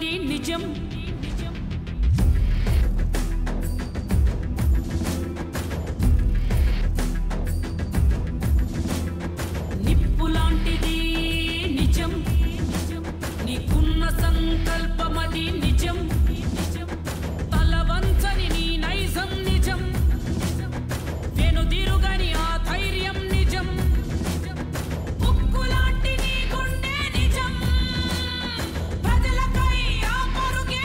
నిజమండి నిజం నిప్పులాంటిది నిజం నీకున్న సంకల్పమది నిజం తలవంచని నీ నైజం నిజం వెనుదిరుగని ఆ ధైర్యం నిజం ఉక్కులాంటి నీ గుండె నిజం ప్రజలకై ఆ పరుగే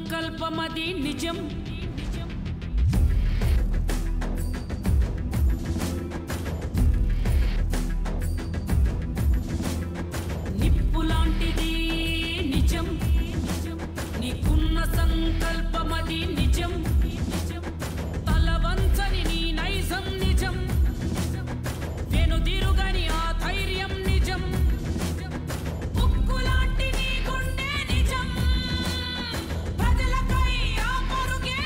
సంకల్పమది నిజం నిప్పులాంటిది నిజం నీకున్న సంకల్పమది నిజం తలవంచని నీ నైజం నిజం వెనుదిరుగని ఆ ధైర్యం నిజం ఉక్కులాంటి నీ గుండె నిజం ప్రజలకై ఆ పరుగే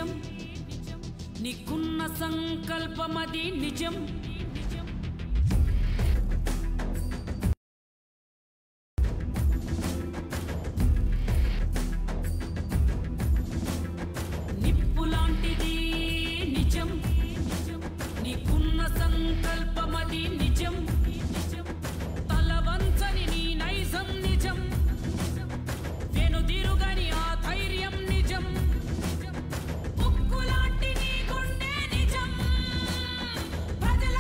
నిజం నీకున్న సంకల్పమది నిజం నిప్పులాంటిది నిజం నీకున్న సంకల్పమది నిజం తలవంచని నీ నైజం నిజం వెనుదిరుగని ఆ ధైర్యం నిజం ఉక్కులాంటి నీ గుండె నిజం ప్రజల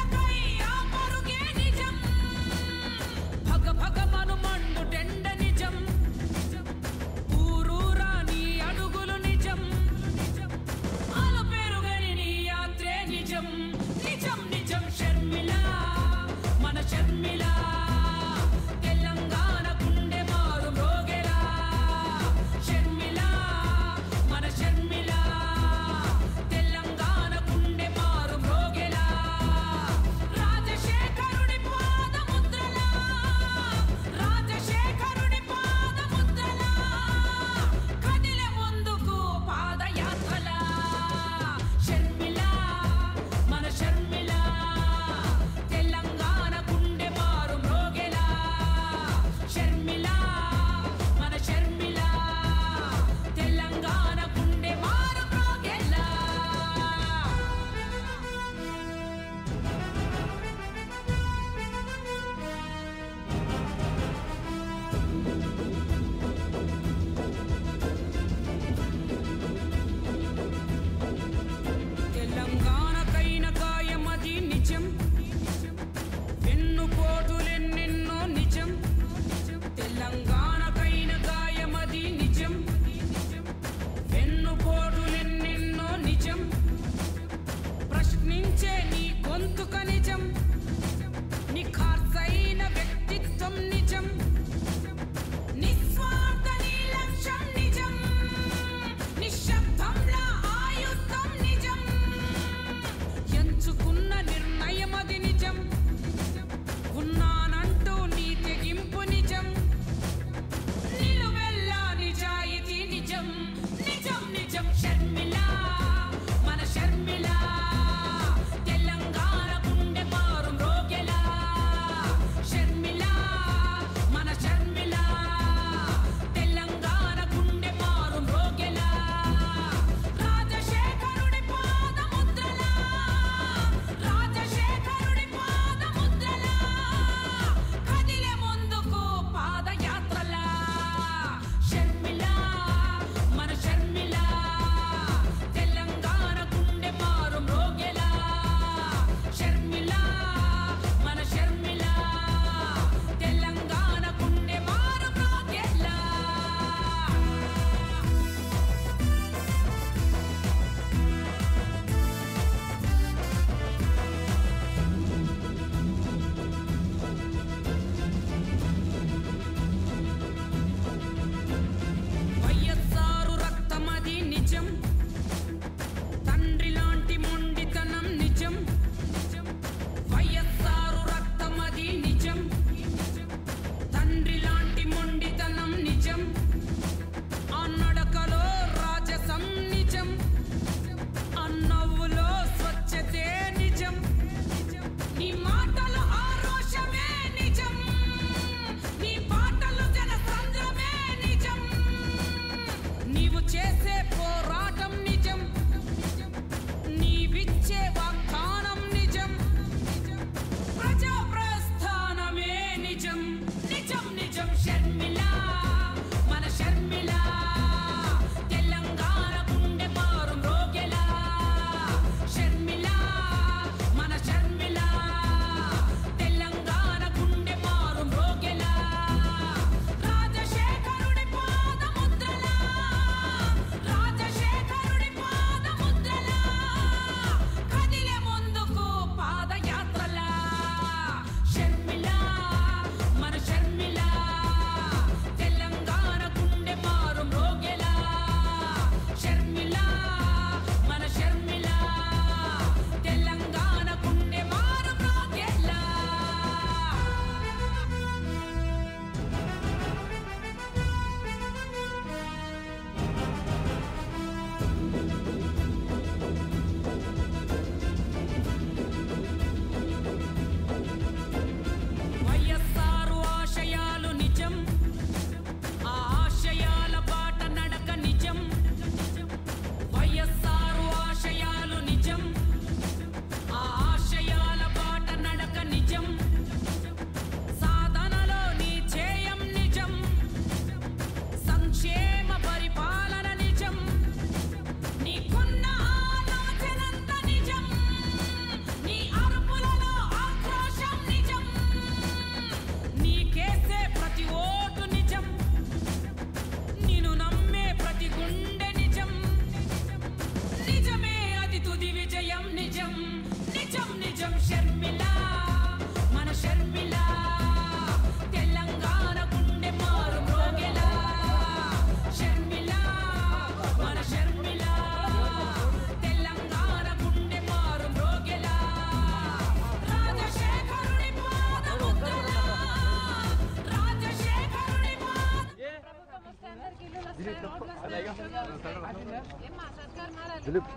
దిలీప్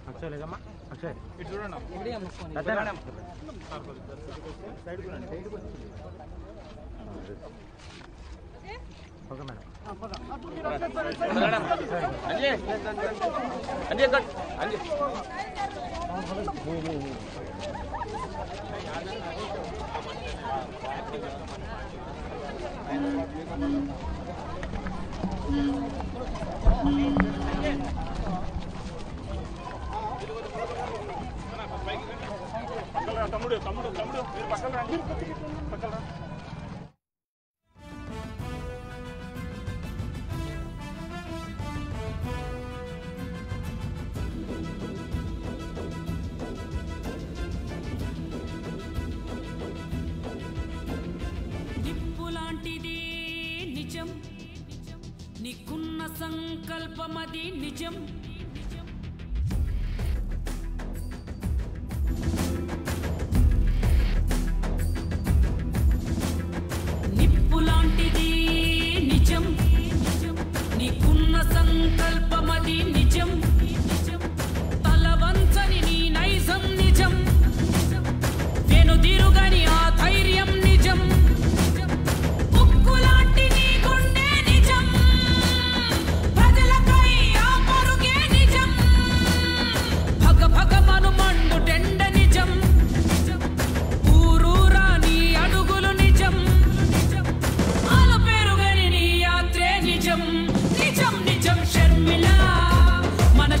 అక్షయ్ లేదమ్మా అక్షయ్ ఇటు చూడండి ఓకే మేడం తమ్ముడు తమ్ముడు తమ్ముడు మీరు పక్కన రండి పక్కన రా నిప్పులాంటిది నిజం నీకున్న సంకల్పమది నిజం నిప్పులాంటిది నిజం నీకున్న సంకల్పమది నిజం తలవంచని నీ నైజం నిజం వెనుదిరుగని ఆ ధైర్యం నిజం ఉక్కులాంటి నీ గుండె నిజం ప్రజలకై ఆ పరుగే నిజం భగ భగమను మండు టెండ నిజం ఊరూరా నీ అడుగులు నిజం ఆలు పెరుగని నీ యాత్రే నిజం నిజం నిజం షర్మిల మన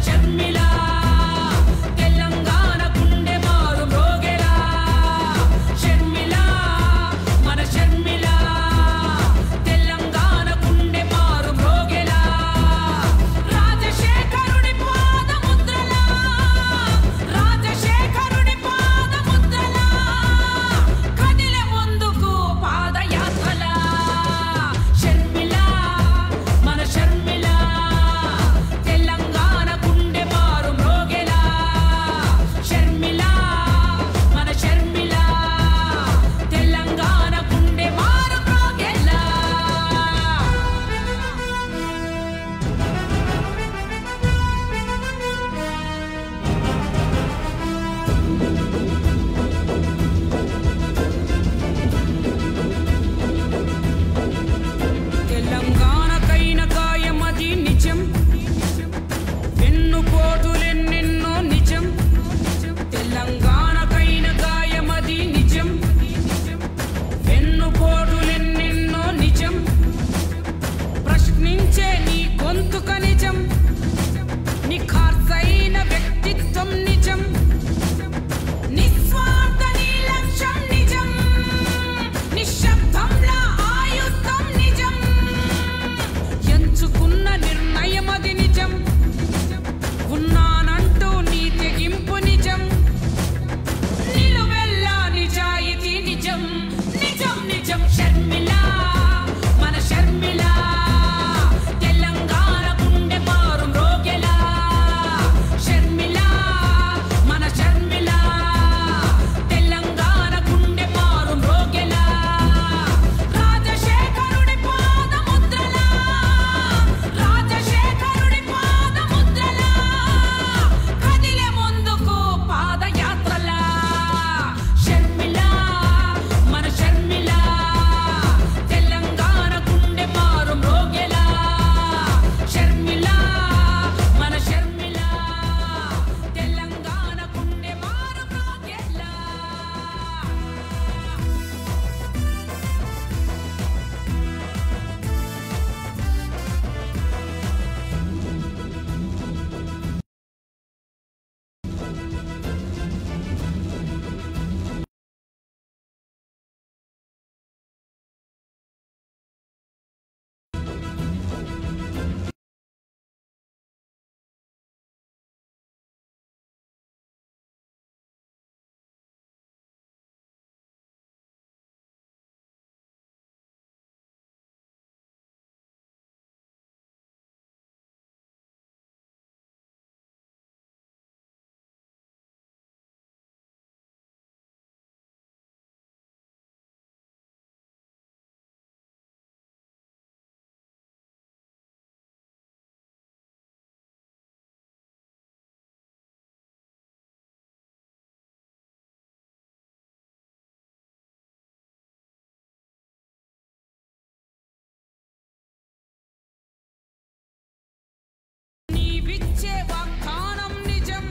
నీవిచ్చే వాగ్దానం నిజం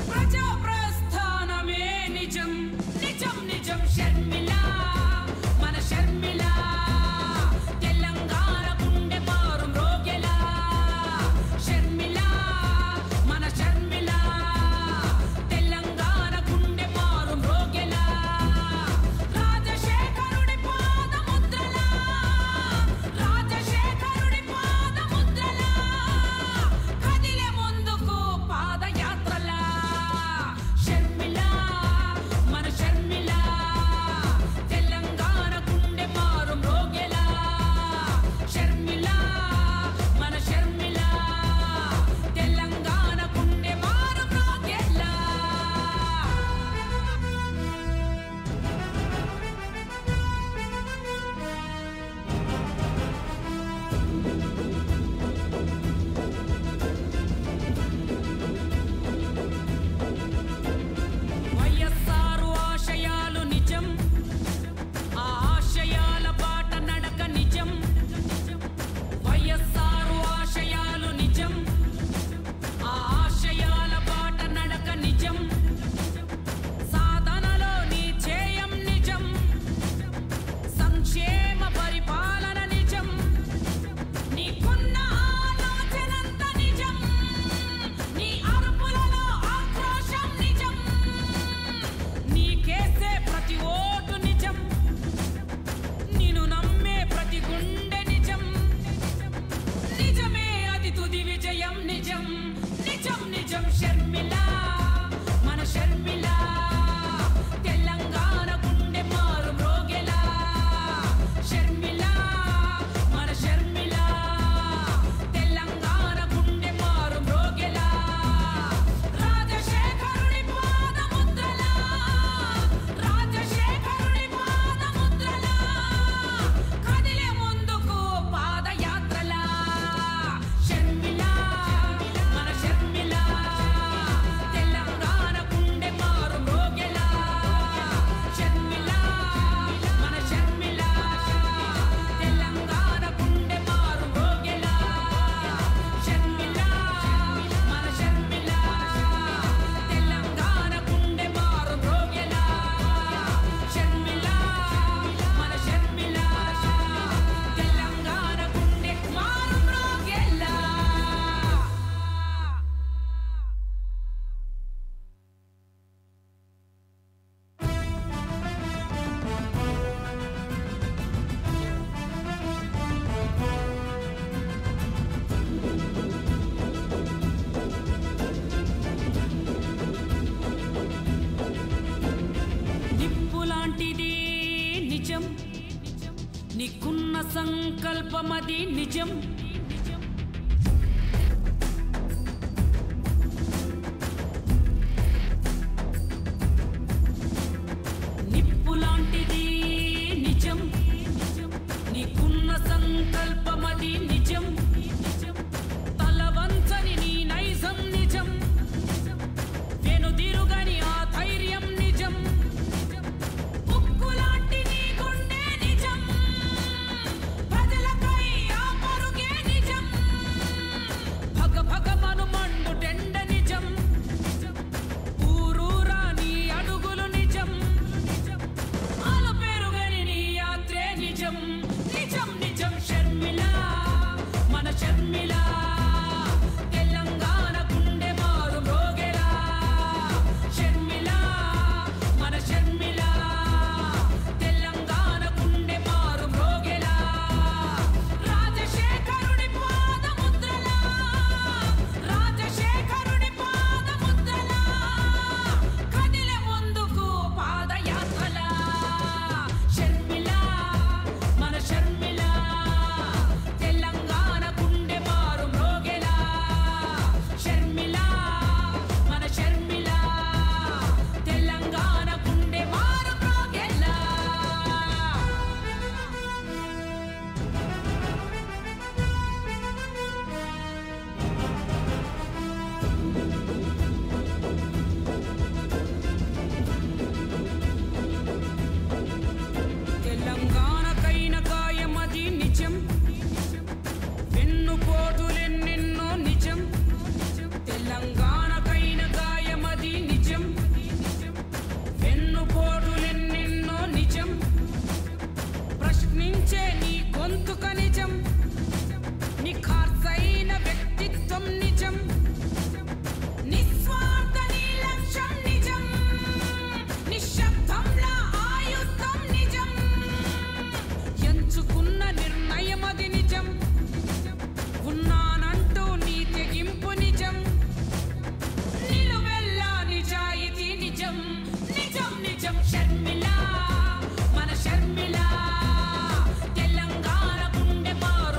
ప్రజా ప్రస్థానమే నిజం నిజం నిజం షర్మిల మన షర్మిల తెలంగాణ గుండె మారు మ్రోగెలా షర్మిల మన షర్మిల తెలంగాణ గుండె మారు మ్రోగెలా రాజశేఖరుడి పాదముద్రలా రాజశేఖరుడి పాదముద్రలా కదిలే ముందుకు పాదయాత్రలా షర్మిల మన షర్మిల తెలంగాణ గుండె మారు మ్రోగెలా షర్మిల మన షర్మిల తెలంగాణ గుండె మారు మ్రోగెలా వైఎస్ఆర్ ఆశయాలు నిజం ఆ ఆశయాల బాట నడక నిజం వైఎస్ఆర్ ఆశయాలు నిజం ఆ ఆశయాల బాట నడక నిజం సాధనలో నీ ధ్యేయం నిజం సంక్షేమ పరిపాలన నిజం నీకున్న ఆలోచనంత నిజం నీ అరుపులలో ఆక్రోశం నిజం నీకేసే ప్రతి ఓటు నిజం నిన్ను నమ్మే ప్రతి గుండె నిజం నిజమే అది తుది విజయం నిజం నిజం నిజం షర్మిల మన షర్మిల తెలంగాణ గుండె మారు మ్రోగెలా షర్మిల మన షర్మిల తెలంగాణ గుండె మారు మ్రోగెలా రాజశేఖరుడి పాదముద్రలా రాజశేఖరుడి పాదముద్రలా కదిలే ముందుకు పాదయాత్రలా షర్మిల మన షర్మిల తెలంగాణ గుండె మారు మ్రోగెలా షర్మిల మన షర్మిల తెలంగాణ గుండె మారు మ్రోగెలా షర్మిల మన షర్మిల తెలంగాణ గుండె మారు మ్రోగెలా షర్మిల మన షర్మిల తెలంగాణ గుండె మారు మ్రోగెలా నిప్పులాంటిది నిజం నీకున్న సంకల్పమది నిజం నిప్పులాంటిది నిజం నీకున్న సంకల్పమది నిజం తలవంచని నీ నైజం నిజం వెనుదిరుగని ఆ ధైర్యం నిజం ఉక్కులాంటి నీ గుండె నిజం ప్రజలకై ఆ పరుగే నిజం భగ భగమను మండుటెండ నిజం ఊరూరా నీ అడుగులు నిజం ఆలు పెరుగని నీ యాత్రే నిజం నిజం నిజం షర్మిల మన షర్మిల తెలంగాణ గుండె మారు మ్రోగెలా షర్మిల మన షర్మిల తెలంగాణ గుండె మారు మ్రోగెలా రాజశేఖరుడి పాదముద్రలా రాజశేఖరుడి పాదముద్రలా కదిలే ముందుకు పాదయాత్రలా షర్మిల మన షర్మిల తెలంగాణ గుండె మారు మ్రోగెలా షర్మిల మన షర్మిల తెలంగాణ గుండె మారు మ్రోగెలా తెలంగాణకైన గాయమది నిజం వెన్నుపోటులెన్నెన్నో నిజం పుట్టుక నిజం నిఖార్సైన వ్యక్తిత్వం నిజం నిస్వార్థ నిర్లక్ష్యం నిజం నిశ్శబ్దంలా ఆయుధం నిజం ఎంచుకున్న నిర్ణయం అది నిజం ఉన్నానంటూ నీ తెగింపు నిజం నిలువెల్లా నిజాయితీ నిజం నిజం నిజం షర్మిల మన షర్మిల తెలంగాణ గుండె మారు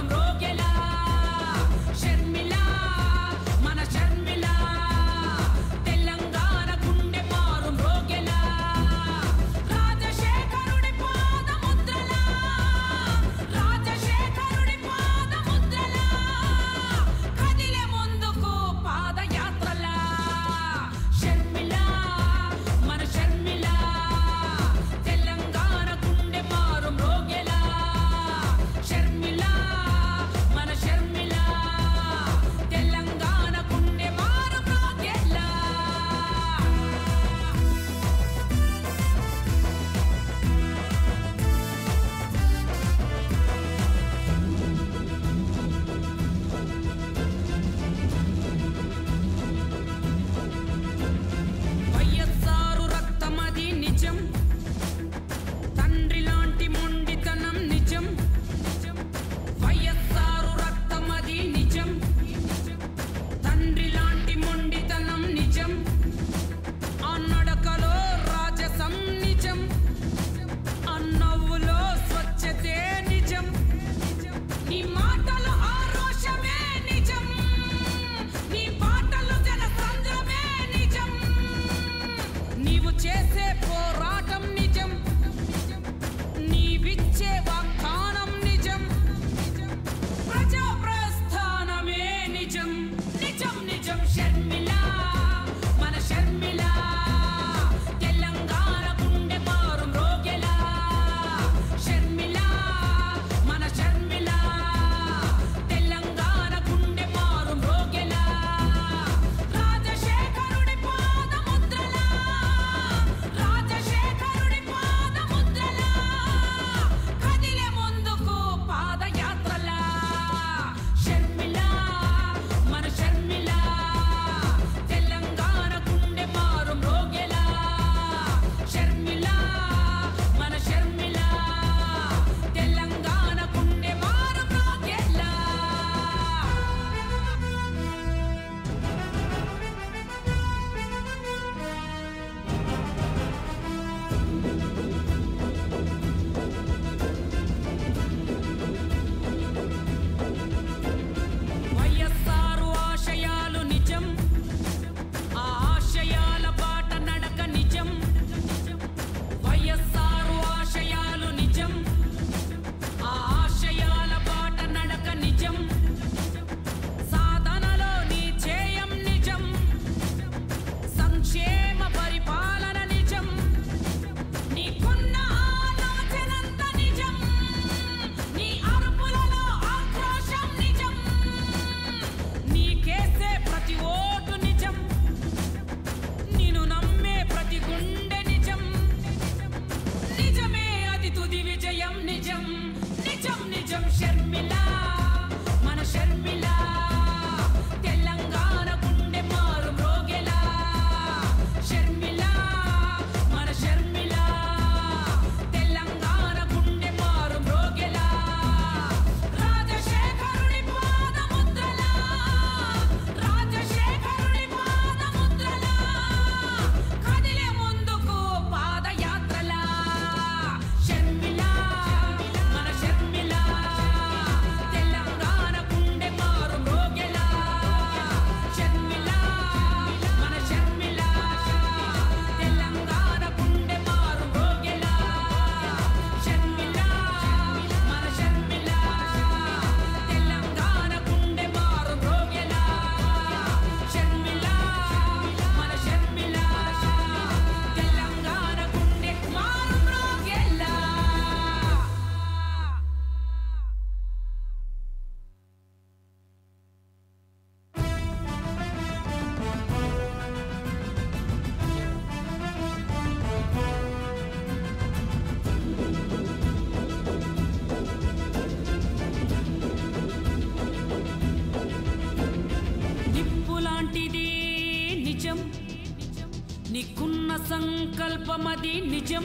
నీకున్న సంకల్పమది నిజం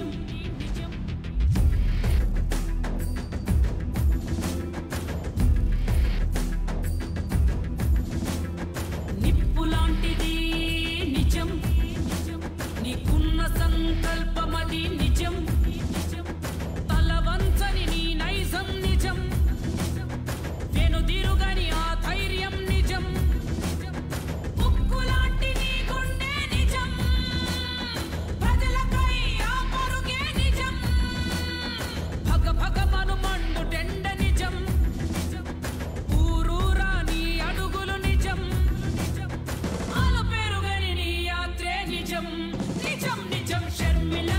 నిప్పులాంటిది నిజం నీకున్న సంకల్పమది నిజం తలవంచని నీ నైజం నిజం వెనుదిరుగని ఆ ధైర్యం నిజం ఉక్కులాంటి నీ గుండె నిజం ప్రజలకై ఆ పరుగే నిజం భగ భగమను మండు టెండ నిజం ఊరూరా నీ అడుగులు నిజం అలు పెరుగని నీ యాత్రే నిజం నిజం నిజం షర్మిల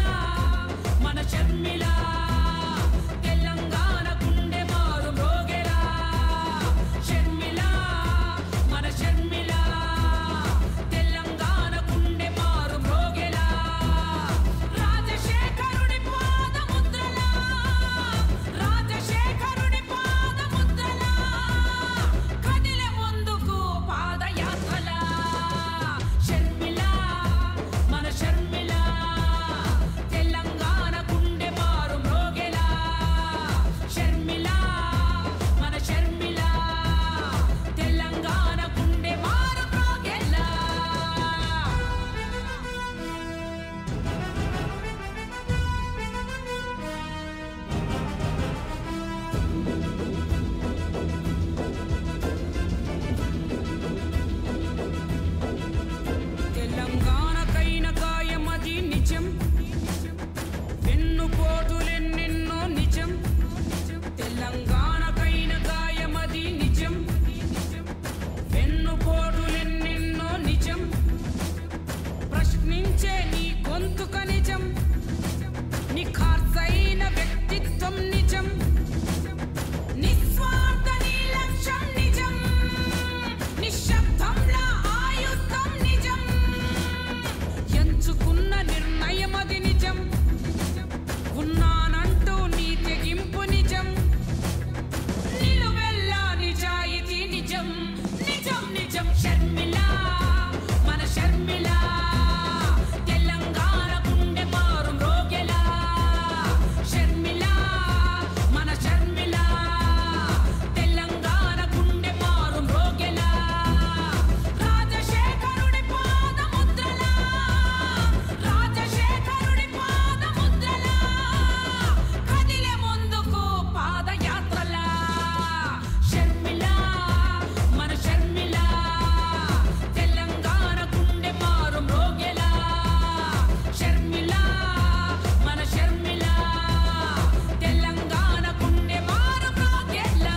మన షర్మిల తెలంగాణ గుండె మారు మ్రోగెలా షర్మిల మన షర్మిల తెలంగాణ గుండె మారు మ్రోగెలా రాజశేఖరుడి పాదముద్రలా రాజశేఖరుడి పాదముద్రలా కదిలే ముందుకు పాదయాత్రలా షర్మిల మన షర్మిల తెలంగాణ గుండె మారు మ్రోగెలా షర్మిల మన షర్మిల తెలంగాణ గుండె మారు మ్రోగెలా తెలంగాణకైన గాయమది నిజం వెన్నుపోటులెన్నెన్నో నిజం తెలంగాణకైన గాయమది నిజం వెన్నుపోటులెన్నెన్నో నిజం ప్రశ్నించే నీ గొంతుక నిజం నీ ఖార్సైన వ్యక్తిత్వం నిజం నిస్వార్థ నీ లక్ష్యం నిజం నిశ్శబ్దంలా ఆయుధం నిజం ఎంచుకున్న నిర్ణయమది నిజం ఉన్నానంటూ నీ తెగింపు నిజం నిలువెల్లా నిజాయితీ నిజం నిజం నిజం షర్మిల మన షర్మిల తెలంగాణ గుండె మారు మ్రోగెలా షర్మిల మన షర్మిల తెలంగాణ గుండె మారు మ్రోగెలా రాజశేఖరుడి పాదముద్రలా రాజశేఖరుడి పాదముద్రలా కదిలే ముందుకు పాదయాత్రలా షర్మిల మన షర్మిల తెలంగాణ గుండె మారు మ్రోగెలా షర్మిల మన షర్మిల తెలంగాణ గుండె మారు మ్రోగెలా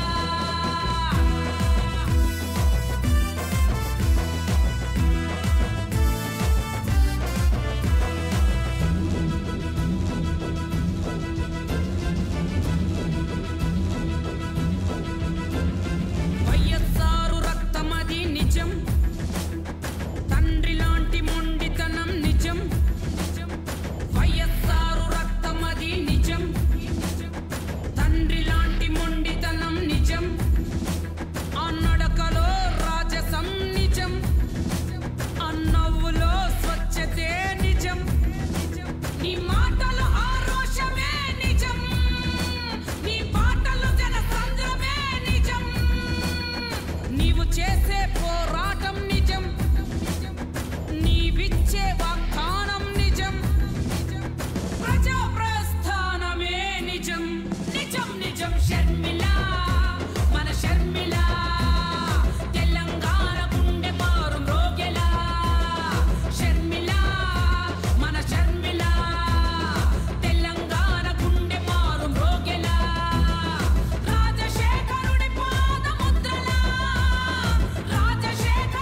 వైఎస్ఆర్ రక్తమది నిజం తండ్రి లాంటి మొండితనం నిజం వైఎస్ఆర్ రక్తమది నిజం తండ్రి లాంటి మొండితనం నిజం ఆ నడకలో రాజసం నిజం ఆ నవ్వులో స్వచ్ఛతే నిజం నీ మాటలు ఆరోషమే నిజం నీ పాటలు జనసంద్రమే నిజం నీవు చేసే పోరాటం నిజం నీవిచ్చే వాగ్దానం నిజం ప్రజా ప్రస్థానమే నిజం నిజం నిజం షర్మిల మన షర్మిల తెలంగాణ గుండె మారు మ్రోగెలా షర్మిల మన షర్మిల తెలంగాణ గుండె మారు మ్రోగెలా రాజశేఖరుడి పాదముద్రలా రాజశేఖరుడి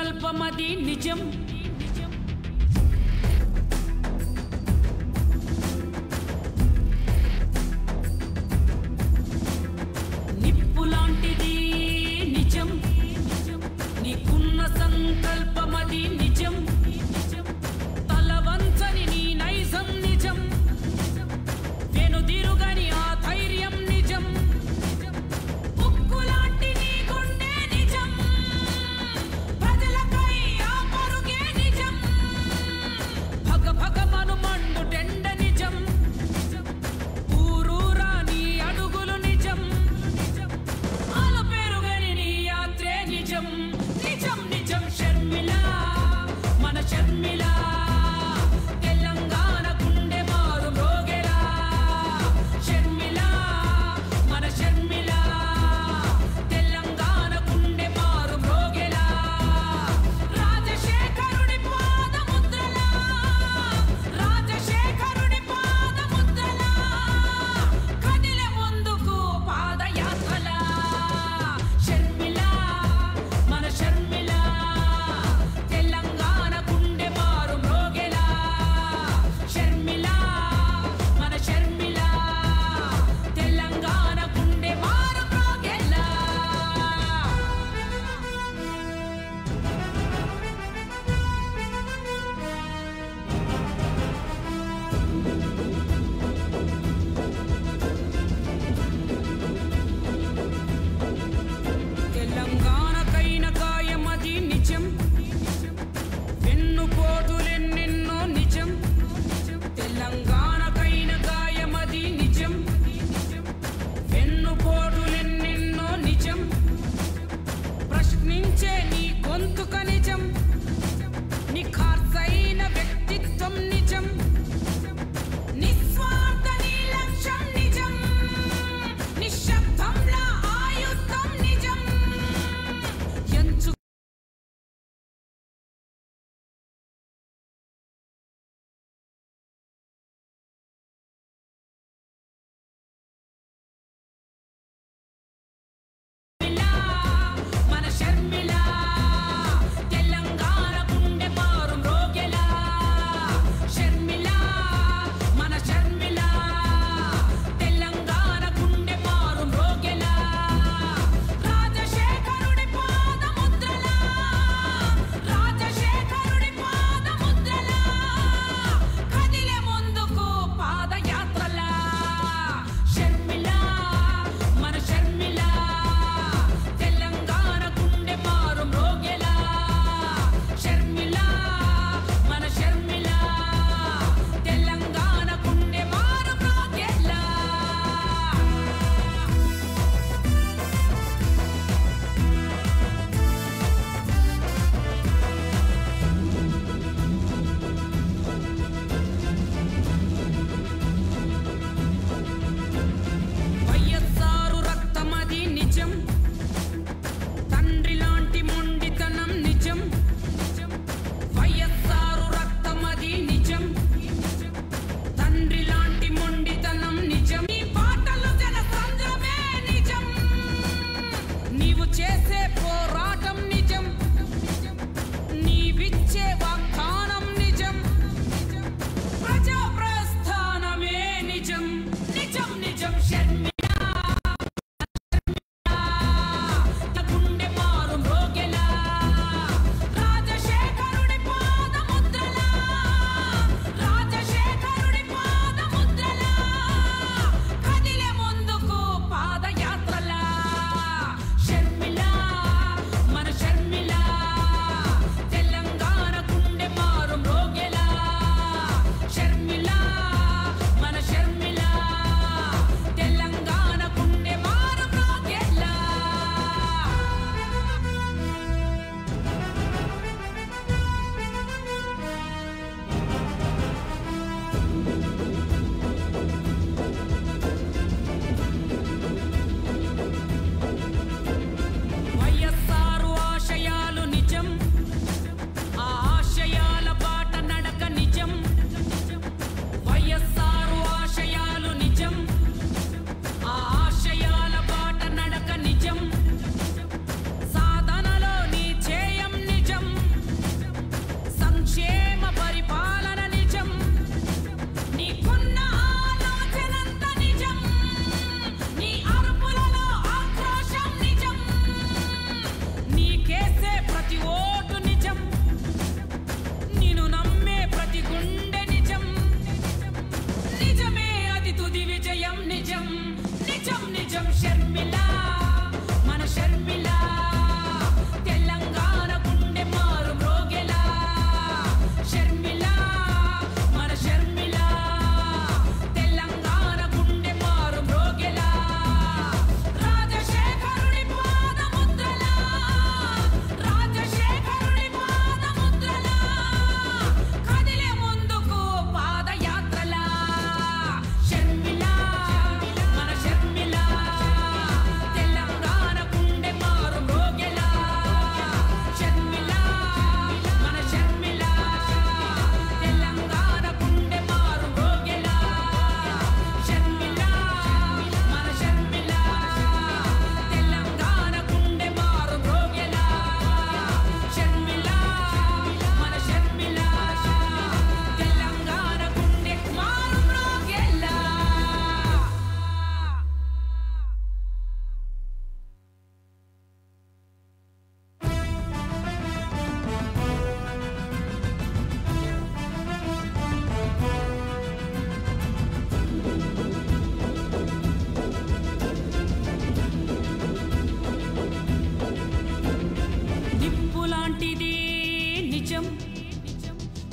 సంకల్పమది నిజం నిప్పులాంటిది నిజం నీకున్న సంకల్పమది నిజం తలవంచని నీ నైజం నిజం వెనుదిరుగని ఆ ధైర్యం నిజం ఉక్కులాంటి నీ గుండె నిజం ప్రజలకై ఆ పరుగే నిజం భగ భగ మను మండుటెండ నిజం ఊరూరా నీ అడుగులు నిజం ఆల పేరుగని నీ యాత్రే నిజం నిజం నిజం షర్మిల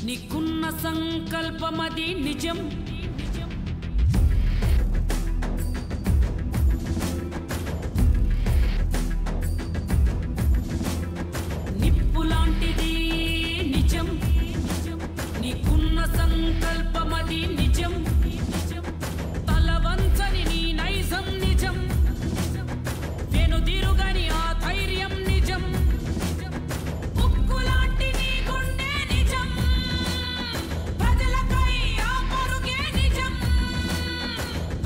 నీకున్న సంకల్పమది నిజం నిప్పులాంటిది నిజం నీకున్న సంకల్పమది నిజం తలవంచని నీ నైజం నిజం వెనుదిరుగని ఆ ధైర్యం నిజం ఉక్కులాంటి నీ గుండె నిజం ప్రజలపై ఆ పరుగే నిజం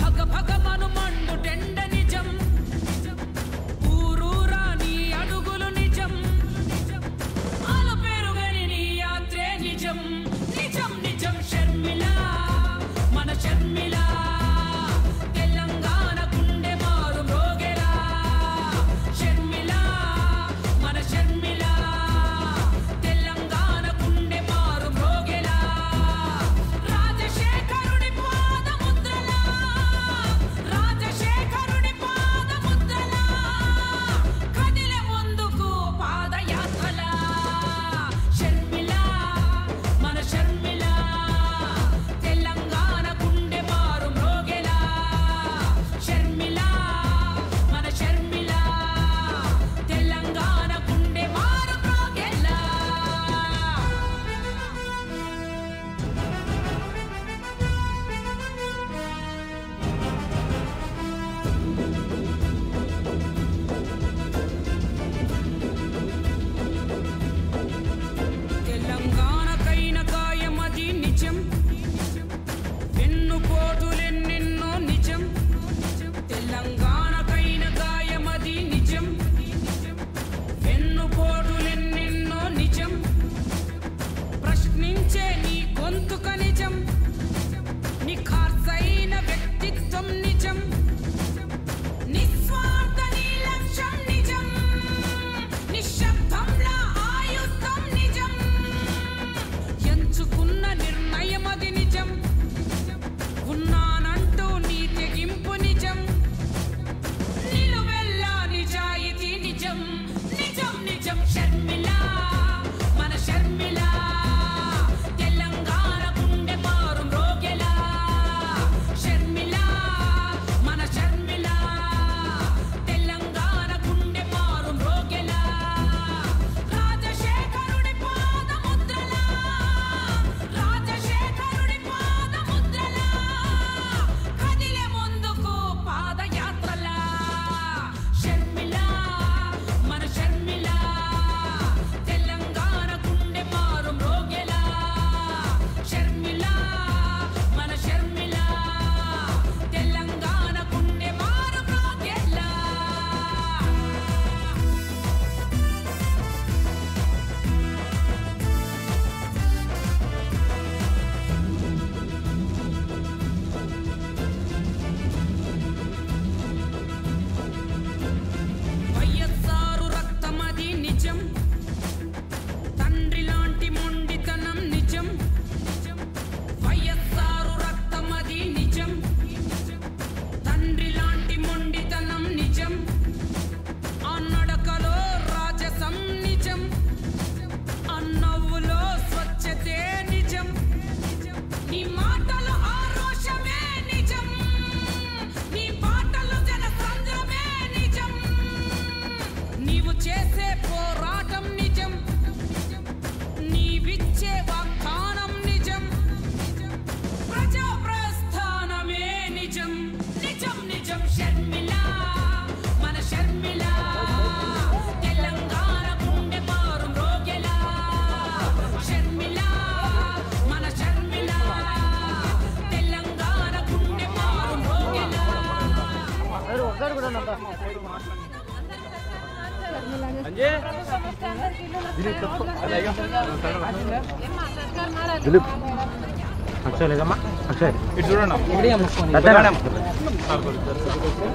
భగ భగమను మండుటెండ నిజం ఊరూరా నీ అడుగులు నిజం ఆలు పెరుగని నీ యాత్రే నిజం నిజం నిజం షర్మిల మన షర్మిల తెలంగాణ గుండె మారు మ్రోగెలా షర్మిల మన షర్మిల తెలంగాణ గుండె మారు మ్రోగెలా రాజశేఖరుడి పాదముద్రలా రాజశేఖరుడి పాదముద్రలా కదిలే ముందుకు పాదయాత్రలా షర్మిల మన షర్మిల తెలంగాణ గుండె మారు మ్రోగెలా షర్మిల మన షర్మిల తెలంగాణ గుండె మారు మ్రోగెలా తెలంగాణకైన గాయమది నిజం వెన్నుపోటులెన్నెన్నో నిజం తెలంగాణకైన గాయమది నిజం వెన్నుపోటులెన్నెన్నో నిజం ప్రశ్నించే నీ గొంతుక నిజం నీ ఖార్సైన వ్యక్తిత్వం నిజం నిస్వార్థ నీ లక్ష్యం నిజం నిశ్శబ్దంలా ఆయుధం నిజం ఎంచుకున్న నిర్ణయమది నిజం ఉన్నానంటూ నీ తెగింపు నిజం నిలువెల్లా నిజాయితీ నిజం నిజం నిజం షర్మిల మన షర్మిల తెలంగాణ గుండె మారు మ్రోగెలా షర్మిల మన షర్మిల తెలంగాణ గుండె మారు మ్రోగెలా రాజశేఖరుడి పాదముద్రలా రాజశేఖరుడి పాదముద్రలా కదిలే ముందుకు పాదయాత్రలా షర్మిల మన షర్మిల తెలంగాణ గుండె మారు మ్రోగెలా షర్మిల మన షర్మిల తెలంగాణ గుండె మారు మ్రోగెలా వైఎస్ఆరు రక్తమది నిజం తండ్రి లాంటి మొండితనం నిజం వైఎస్ఆరు రక్తమది నిజం తండ్రి లాంటి మొండితనం నిజం ఆ నడకలో రాజసం నిజం ఆ నవ్వులో స్వచ్ఛతే నిజం నీ మాటలు ఆరోషమే నిజం నీ పాటలు జనసంద్రమే నిజం నీవు చేసే పోరాటం నిజం నీవిచ్చే వాగ్దానం నిజం ప్రజా ప్రస్థానమే నిజం నిజం నిజం షర్మిల మన షర్మిల తెలంగాణ గుండె మారు మ్రోగెలా షర్మిల మన షర్మిల తెలంగాణ గుండె మారు మ్రోగెలా दिलीप अक्षय लेगम्मा अक्षय ఇటు చూడండి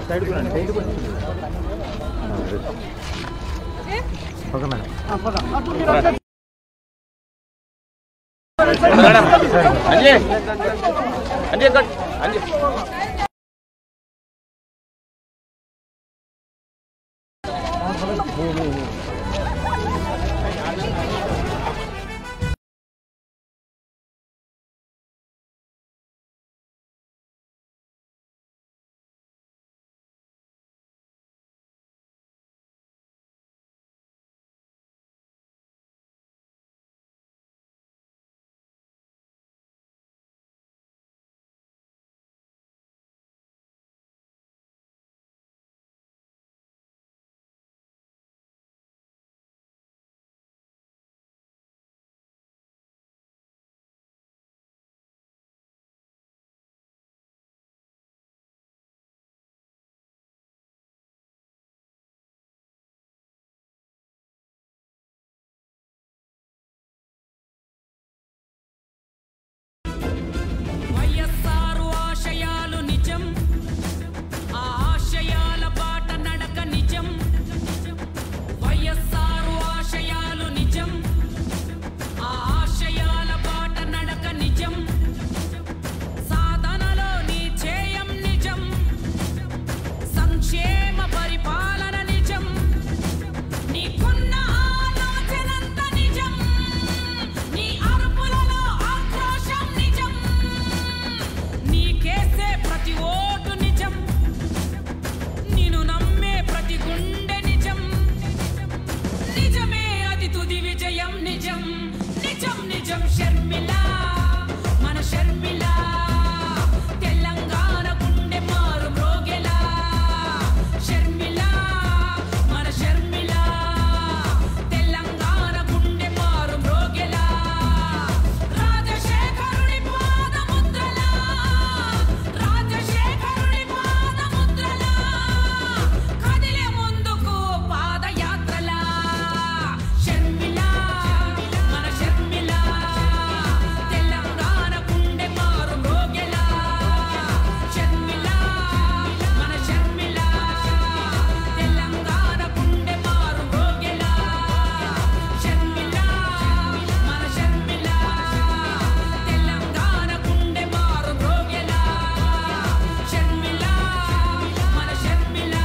सैड ओके मैडम అంజయ్ అంజయ్ నిజం షర్మిల మన షర్మిల తెలంగాణ గుండె మారు మ్రోగెలా షర్మిల మన షర్మిల తెలంగాణ గుండె మారు మ్రోగెలా రాజశేఖరుని పాదముద్రలా రాజశేఖరుని పాదముద్రలా కదిలే ముందుకు పాదయాత్రలా షర్మిల మన షర్మిల తెలంగాణ గుండె మారు మ్రోగెలా షర్మిల మన షర్మిల తెలంగాణ గుండె మారు మ్రోగెలా షర్మిల మన షర్మిల తెలంగాణ గుండె మారు మ్రోగెలా షర్మిల మన షర్మిల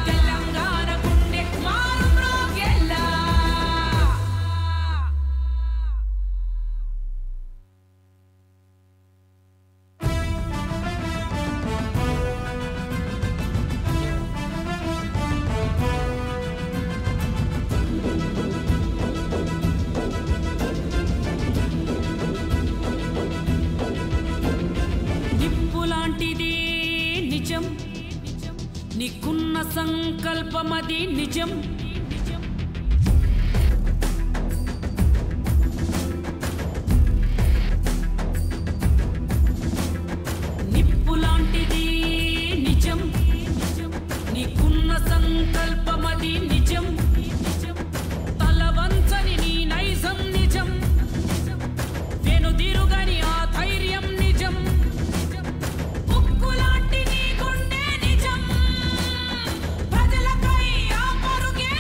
తెలంగాణ గుండె మారు మ్రోగెలా నిప్పులాంటిది నిజం నీకున్న సంకల్పమది నిజం నిప్పులాంటిది నిజం నీకున్న సంకల్పమది నిజం తలవంచని నీ నైజం నిజం వెనుదిరుగని ఆ ధైర్యం నిజం ఉక్కులాంటి నీ గుండె నిజం ప్రజలకై ఆ పరుగే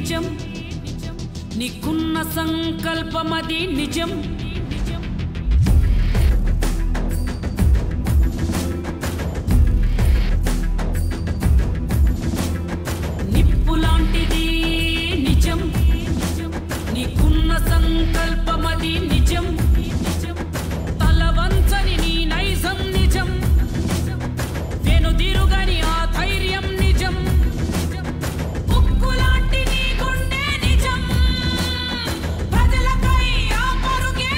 నిజం నీకున్న సంకల్పమది నిజం నిప్పులాంటిది నిజం నీకున్న సంకల్పమది నిజం తలవంచని నీ నైజం నిజం వెనుదిరుగని ఆ ధైర్యం నిజం ఉక్కులాంటి నీ గుండె నిజం ప్రజలపై ఆ పరుగే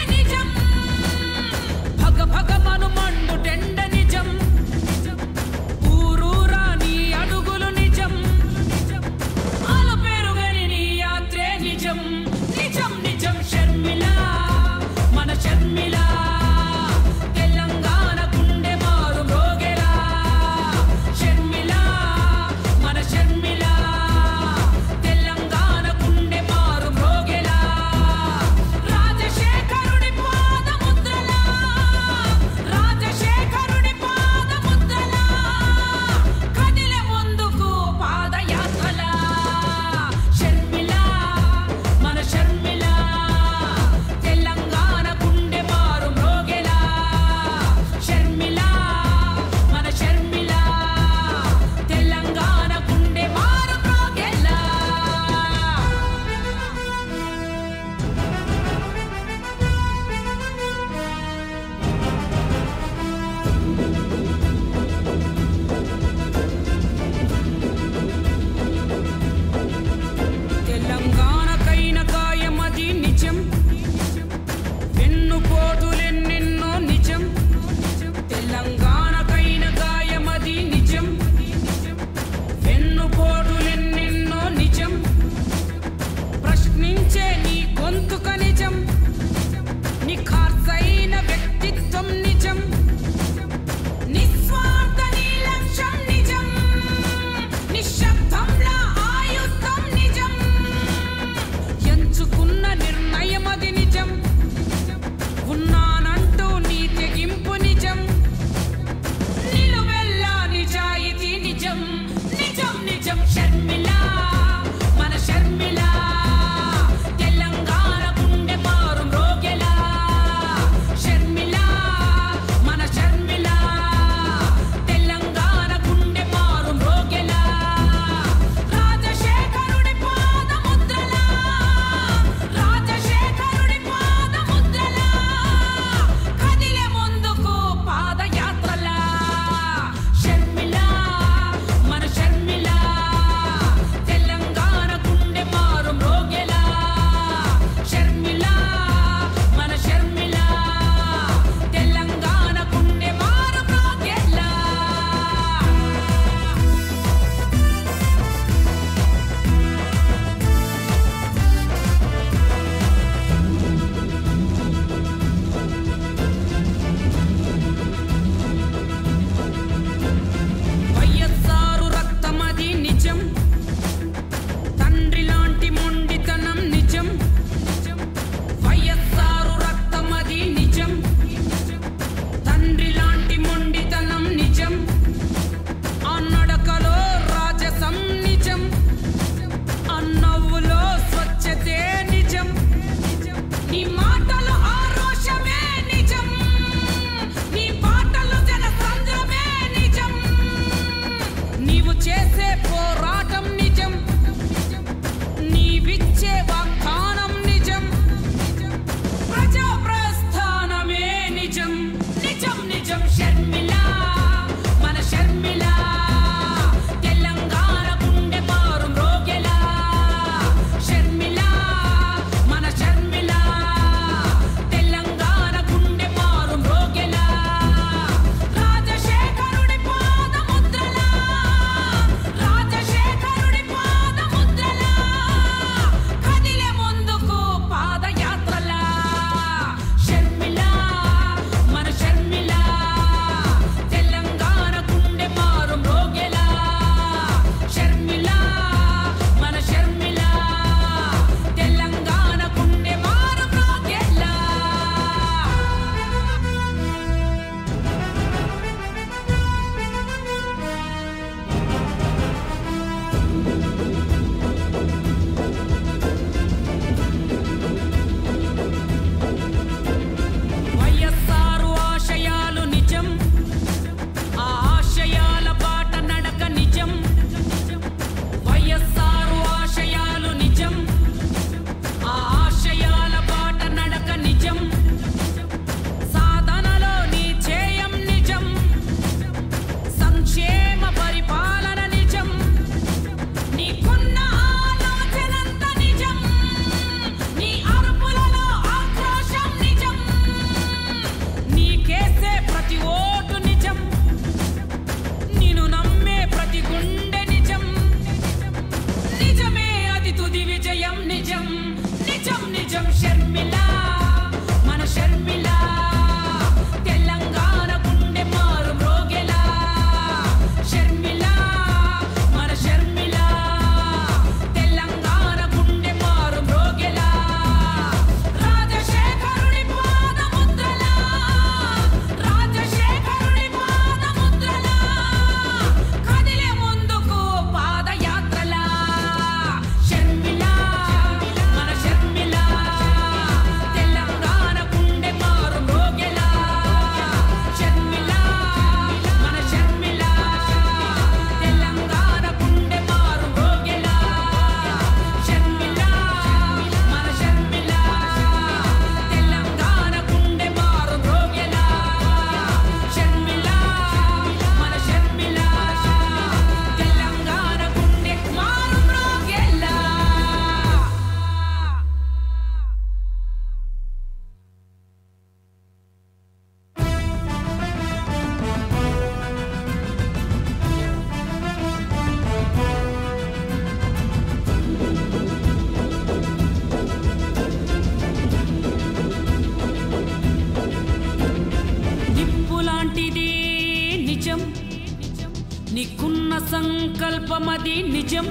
సంకల్పమది నిజం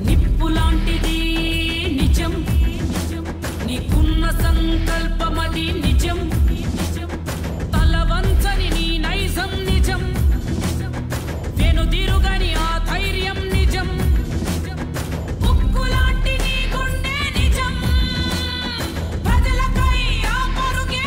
నిప్పులాంటిది నిజం నీకున్న సంకల్పమది నిజం తలవంచని నీ నైజం నిజం వెనుదిరుగని ఆ ధైర్యం నిజం ఉక్కులాంటి నీ గుండె నిజం ప్రజలకై ఆ పరుగే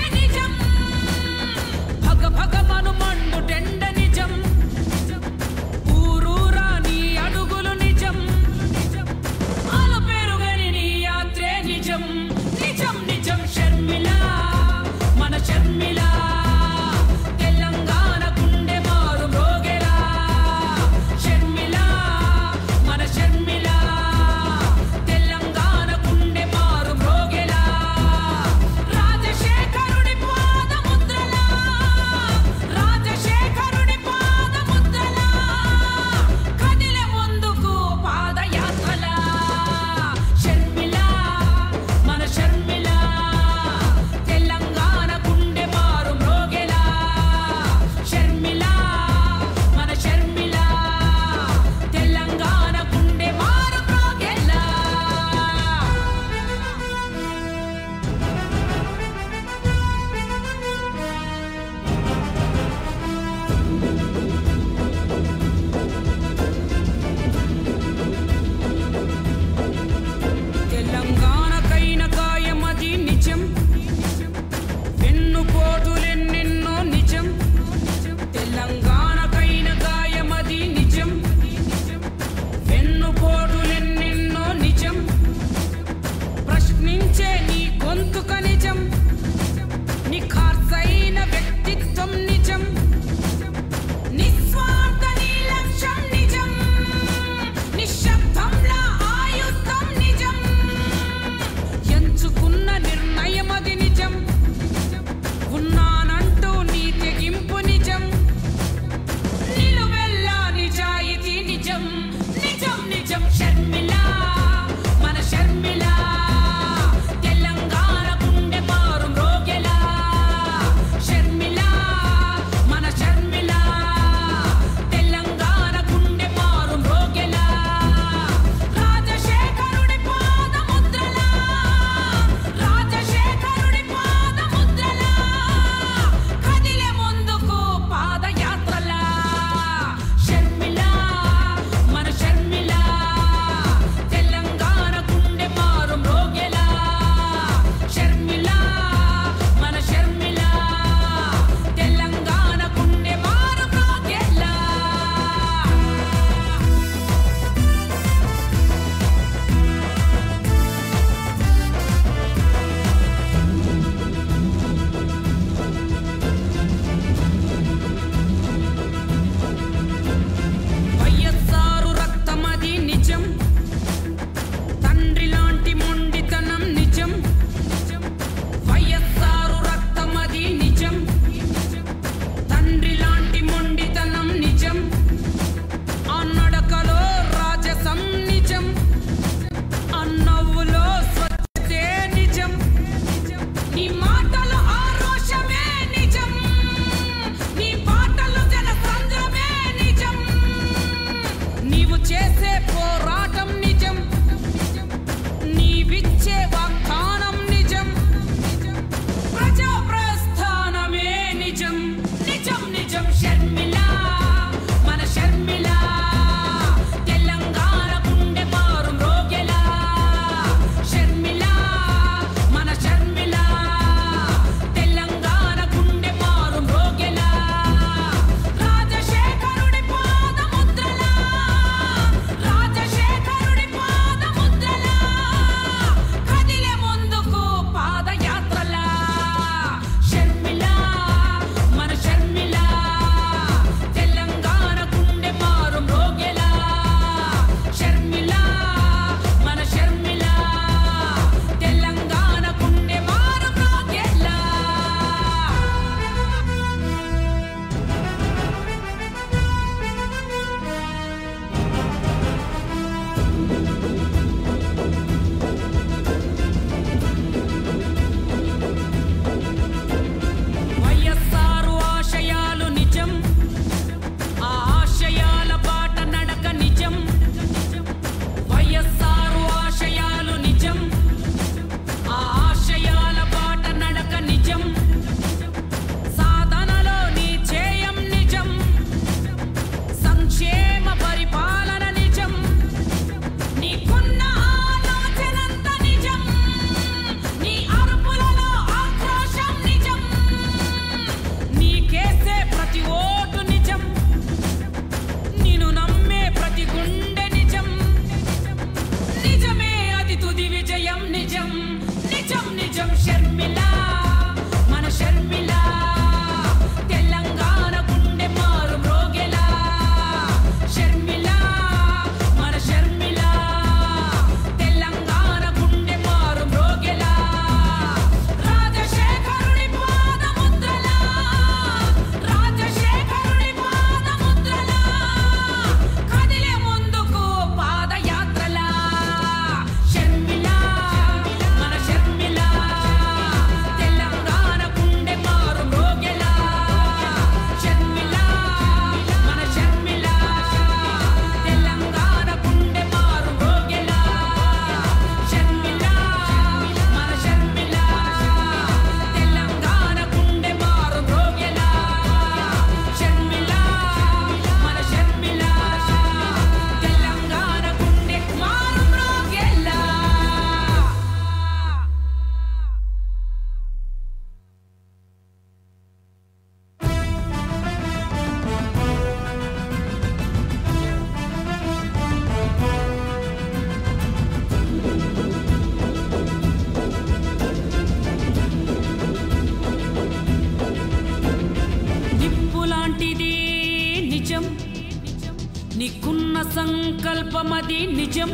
సంకల్పమది నిజం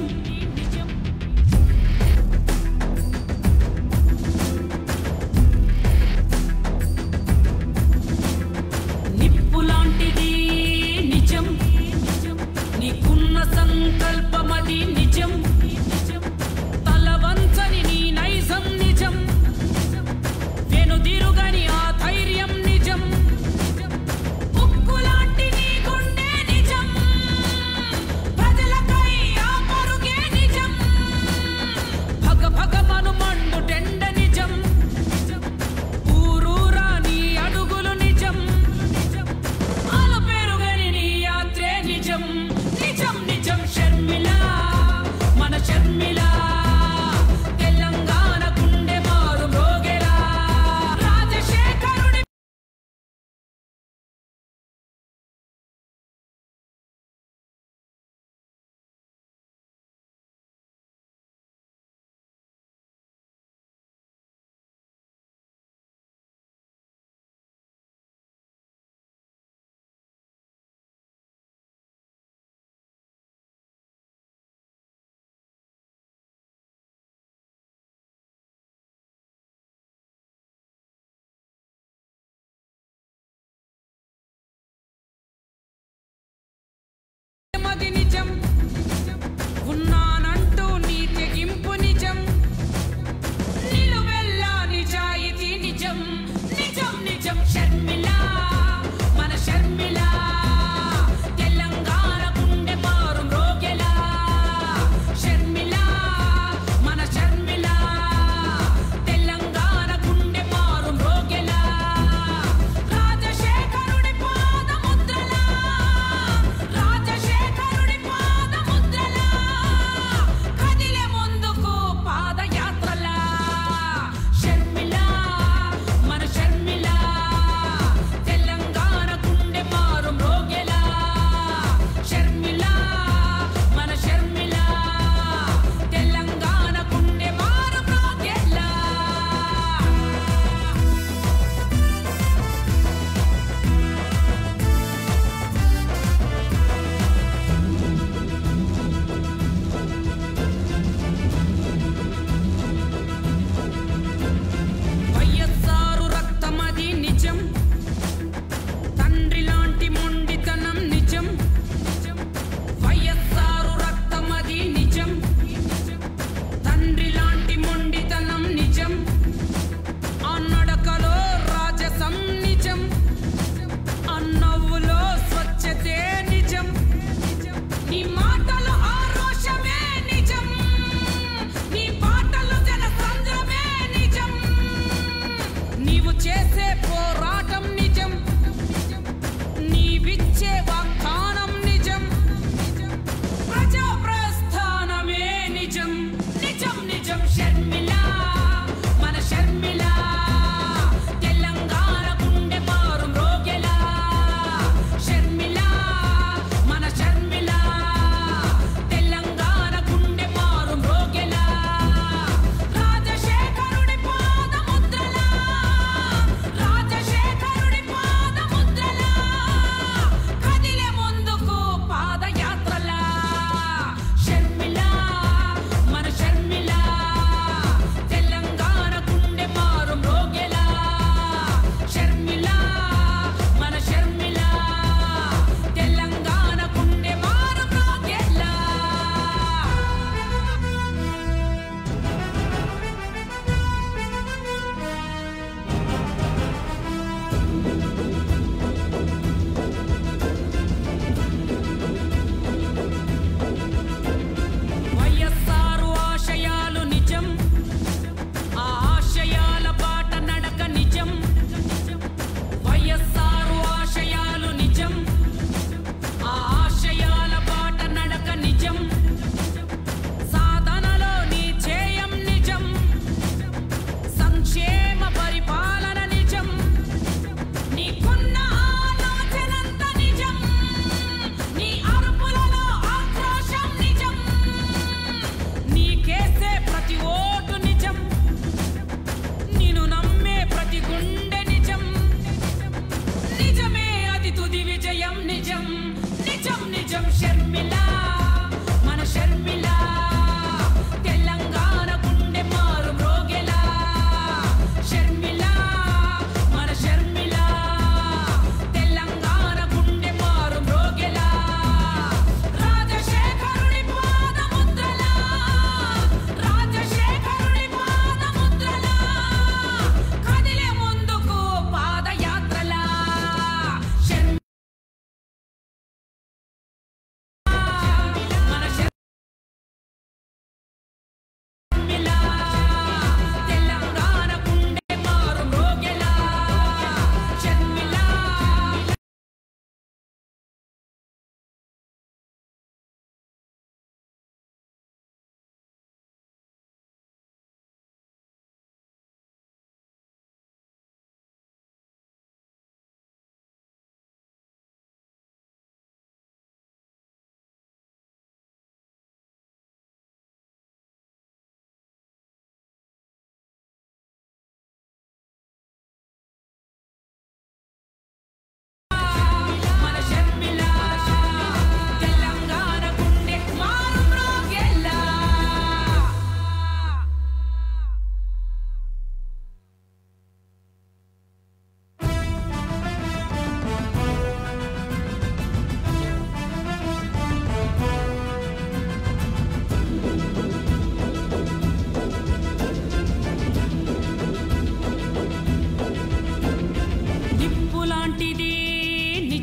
నిప్పులాంటిది నిజం నీకున్న సంకల్పమది నిజం తలవంచని నీ నైజం నిజం వెనుదిరుగని ఆ ధైర్యం నిజం ఉక్కులాంటి నీ గుండె నిజం ప్రజలకై ఆ పరుగే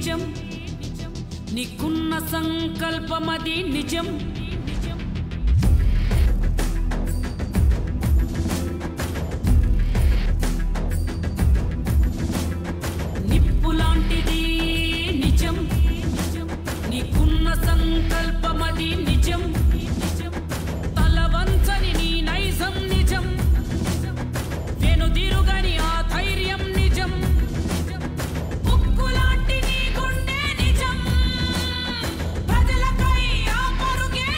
నిజం నీకున్న సంకల్పమది నిజం నిప్పులాంటిది నిజం నీకున్న సంకల్పమది నిజం తలవంచని నీ నైజం నిజం వెనుదిరుగని ఆ ధైర్యం నిజం ఉక్కులాంటి నీ గుండె నిజం ప్రజలపై ఆ పరుగే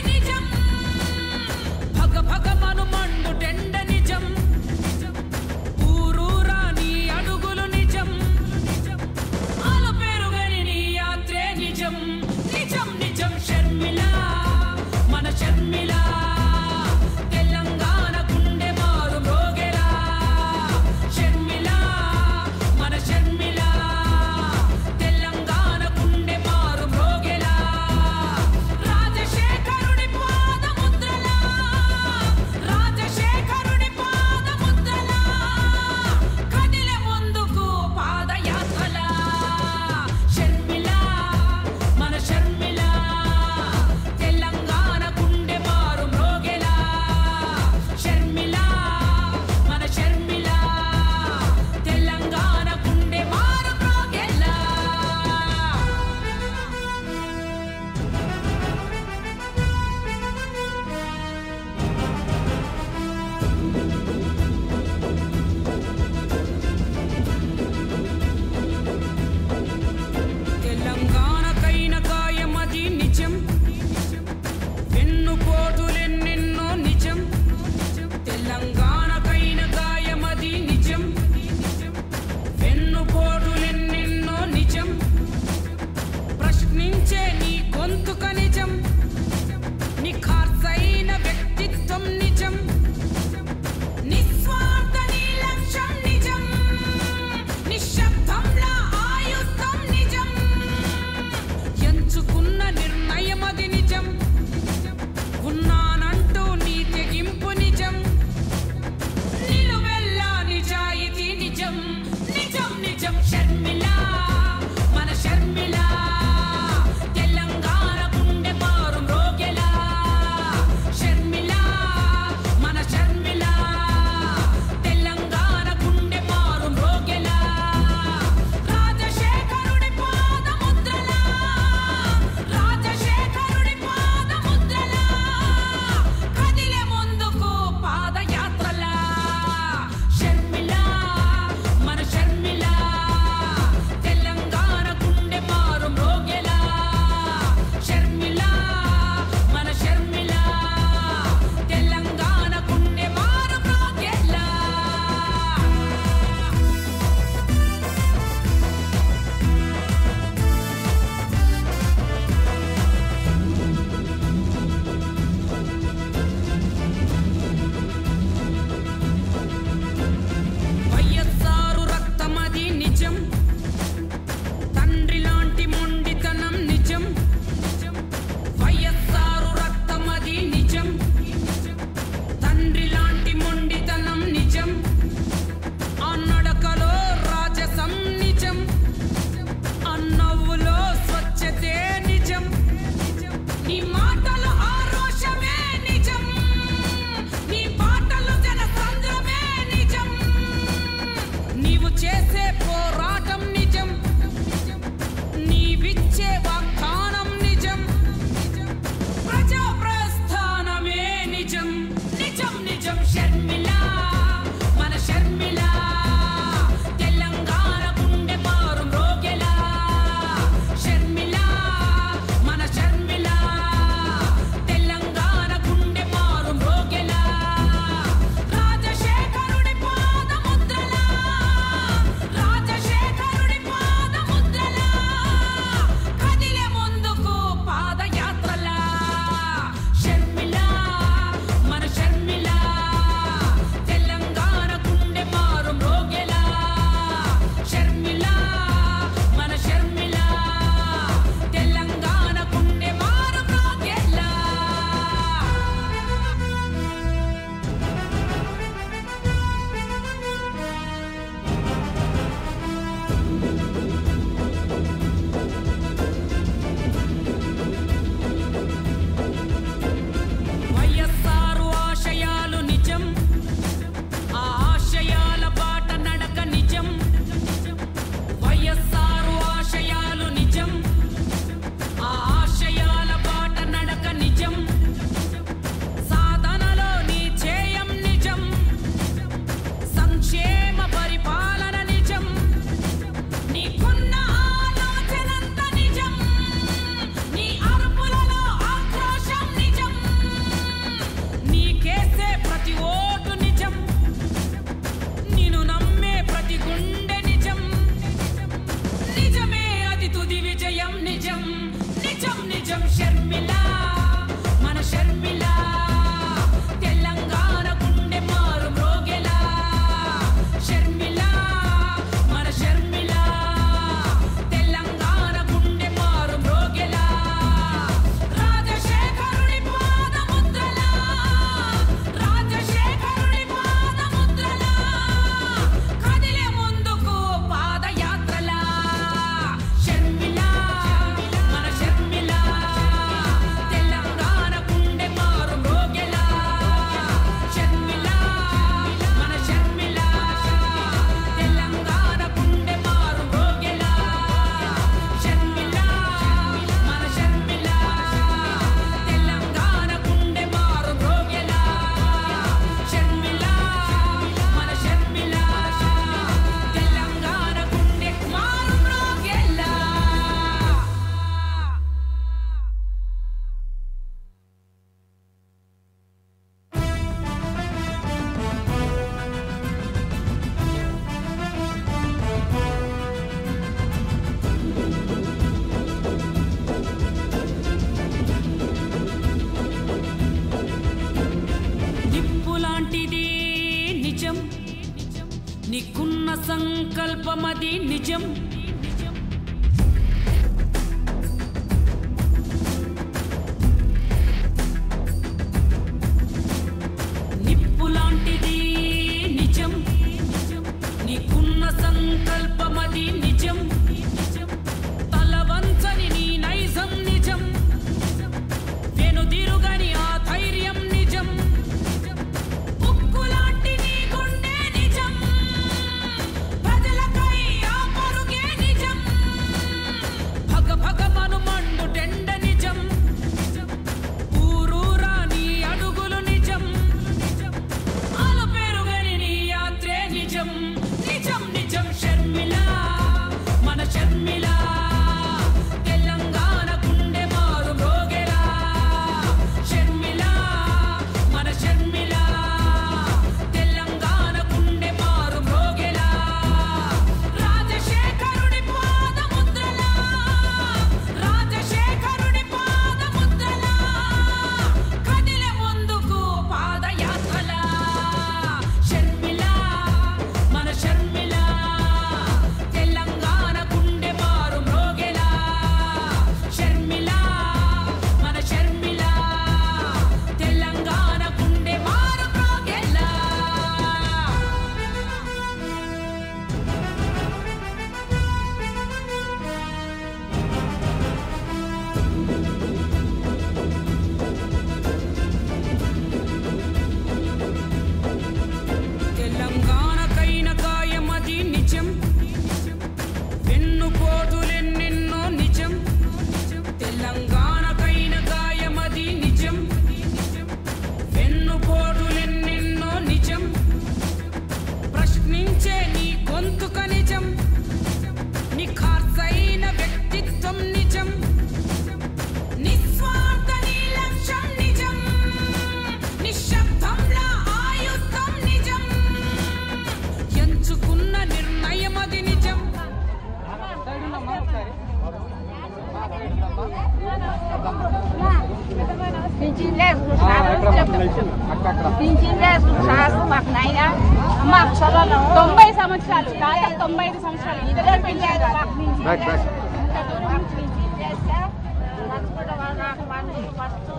సంకల్పమది నిజం నిప్పులాంటిది నిజం నీకున్న సంకల్పమది నిజం తలవంచని నీ నైజం నిజం వెనుదిరుగని ఆ ధైర్యం నిజం ఉక్కులాంటి నీ గుండె నిజం ప్రజలకై ఆ పరుగే నిజం భగ భగమను మండు టెండ నిజం ఊరూరా నీ అడుగులు నిజం ఆలు పెరుగని నీ యాత్రే నిజం నిజం నిజం షర్మిల మన షర్మిల తెలంగాణ గుండె మారు మ్రోగెలా షర్మిల మన షర్మిల తెలంగాణ గుండె మారు మ్రోగెలా రాజశేఖరుడి పాదముద్రలా రాజశేఖరుడి పాదముద్రలా కదిలే ముందుకు పాదయాత్రలా షర్మిల మన షర్మిల తెలంగాణ గుండె మారు మ్రోగెలా షర్మిల మన షర్మిల తెలంగాణ గుండె మారు మ్రోగెలా తెలంగాణకైన గాయమది నిజం వెన్నుపోటులెన్నెన్నో నిజం తెలంగాణకైన గాయమది నిజం వెన్నుపోటులెన్నెన్నో నిజం ప్రశ్నించే నీ గొంతుక నిజం నీ ఖార్సైన వ్యక్తిత్వం నిజం నిస్వార్థ నీ లక్ష్యం నిజం నిశ్శబ్దంలా ఆయుధం నిజం ఎంచుకున్న నిర్ణయం అది నిజం పింఛన్ లేదు మాకు నాయన మాకు 90 సంవత్సరాలు తాత 95 సంవత్సరాలు ఇద్దరు పెంచారు మాకు పింఛన్ చేస్తే నాకు మందులు ఫస్ట్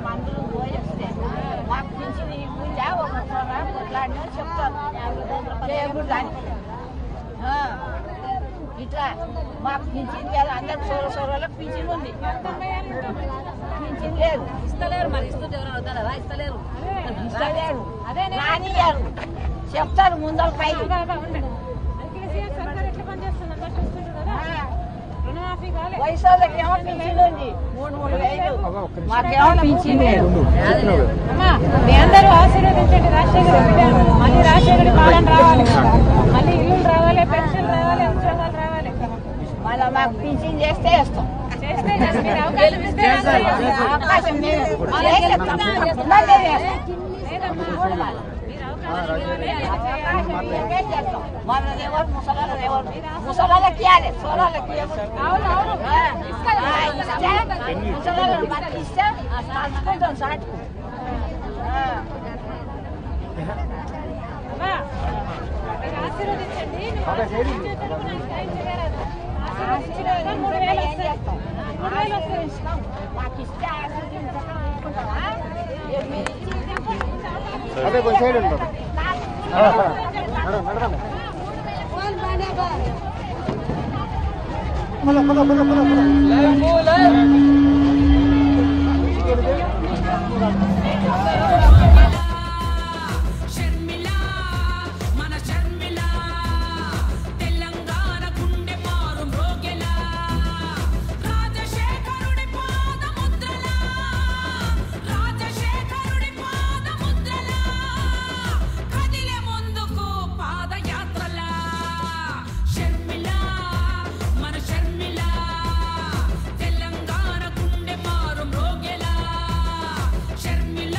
మందులు పోయేస్తే మాకు పింఛన్ ఇవ్వకుండా ఒక చోట కొట్లాడినా చెప్తాను చేయకూడదని ఇట్లా మాకు పింఛన్ లేదు అందరు సోరలకు పింఛన్ ఉంది పింఛన్ లేదు ఇస్తలేరు మరి ఇస్తుంటే ఎవరైనా వద్దారా ఇస్తలేరు రానియారు చెప్తారు ముందర పై వయసు వాళ్ళకేమో పింఛన్ ఉంది 3,000 మాకేమో పింఛన్ లేదు మీ అందరూ ఆశీర్వదించండి రాజశేఖర్ మళ్ళీ రాజశేఖర్ పాలన రావాలి మళ్ళీ ఇల్లు రావాలి పెన్షన్ రావాలి ఉద్యోగాలు రావాలి మళ్ళీ మాకు పింఛన్ చేస్తే వేస్తాం అవకాశం మనది ఎవరు ముసలాళ్ళది ఎవరు ముసలాళ్ళకి ఇవ్వాలి సోలాళ్ళకి ముసలాళ్ళని బతికిస్తే కలుసుకుంటాం సాటుకు ఆశీర్వదించండి మాకు ఇస్తే ఆశీర్వదించుకుంటావా అదే కొంచెం సైడ్ ఉంటాం షర్మిల మన షర్మిల తెలంగాణ గుండె మారు మ్రోగెలా రాజశేఖరుడి పాదముద్రలా రాజశేఖరుడి పాదముద్రలా కదిలే ముందుకు పాదయాత్రలా షర్మిల మన షర్మిల తెలంగాణ గుండె మారు మ్రోగెలా షర్మిల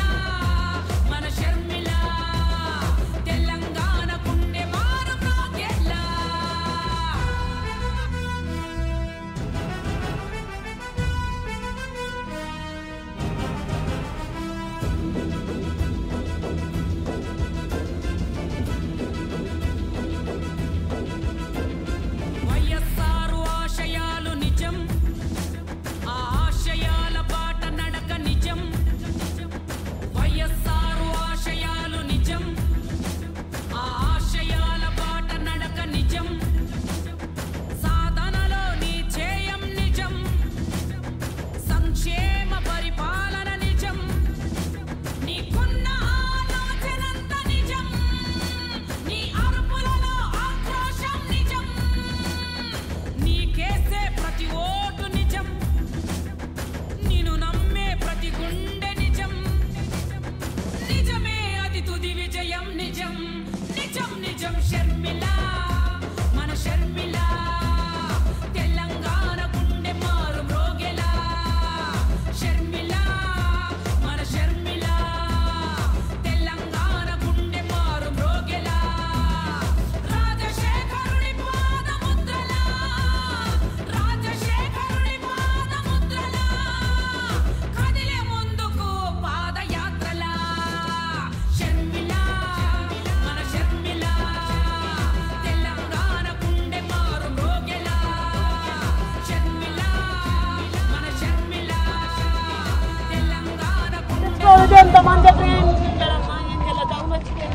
ఎంతమంది ప్రయాణించారమ్మా ఎంజల డౌన్ వచ్చింది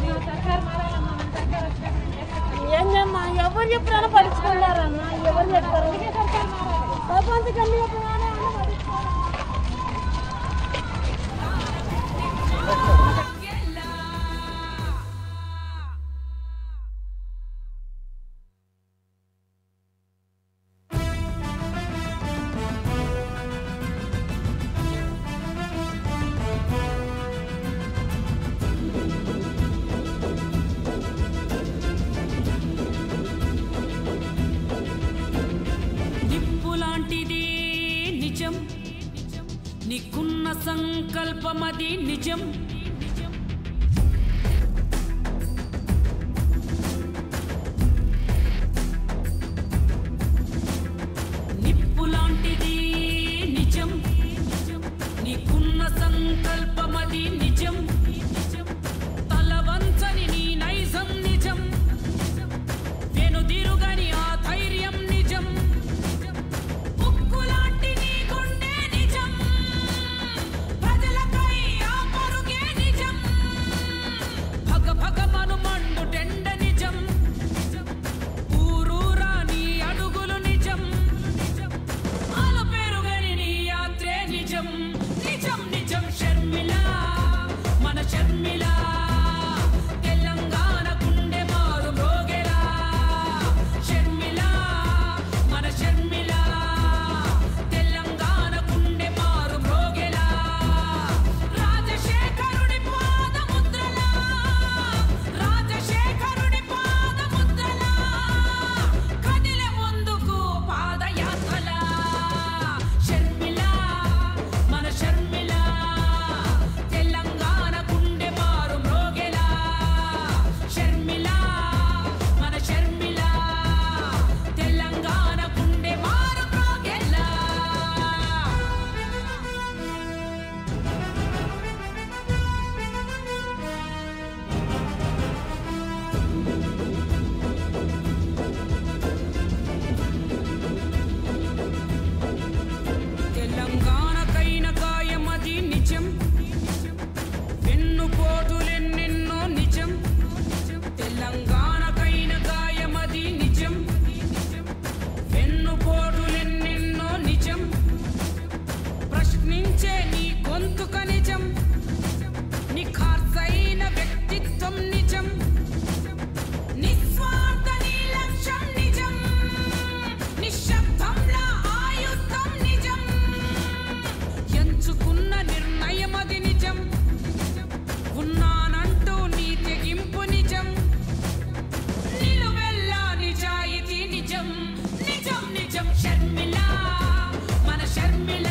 ఏంటమ్మా ఎవరు చెప్పారో పడుచుకున్నారమ్మా ఎవరు చెప్పారు ప్రపంచకన్నా నీకున్న సంకల్పమది నిజం నిప్పులాంటిది నిజం నీకున్న సంకల్పమది నిజం తలవంచని నీ నైజం నిజం వెనుదిరుగని ఆ ధైర్యం నిజం ఉక్కులాంటి నీ గుండె నిజం ప్రజలకై ఆ పరుగే నిజం భగ భగ మను మండుటెండ నిజం ఊరూరా నీ అడుగులు నిజం ఆలు పెరుగని నీ యాత్రే నిజం నిజం నిజం షర్మిల మన షర్మిల తెలంగాణ గుండె మారు మ్రోగెలా షర్మిల మన షర్మిల తెలంగాణ గుండె మారు మ్రోగెలా రాజశేఖరుడి పాదముద్రలా రాజశేఖరుడి పాదముద్రలా కదిలే ముందుకు పాదయాత్రలా షర్మిల మన షర్మిల తెలంగాణ గుండె మారు మ్రోగెలా షర్మిల మన షర్మిల తెలంగాణ గుండె మారు మ్రోగెలా తెలంగాణకైన గాయమది నిజం వెన్నుపోటులెన్నెన్నో నిజం తెలంగాణకైన గాయమది నిజం వెన్నుపోటులెన్నెన్నో నిజం ప్రశ్నించే నీ గొంతుక నిజం నీ ఖార్సైన వ్యక్తిత్వం నిజం నిస్వార్థ నీ లక్ష్యం నిజం నిశ్శబ్దంలా ఆయుధం నిజం ఎంచుకున్న నిర్ణయమది నిజం ఉన్నానంటూ నీ తెగింపు నిజం నిలువెల్లా నిజాయితీ నిజం నిజం నిజం షర్మిల మన షర్మిల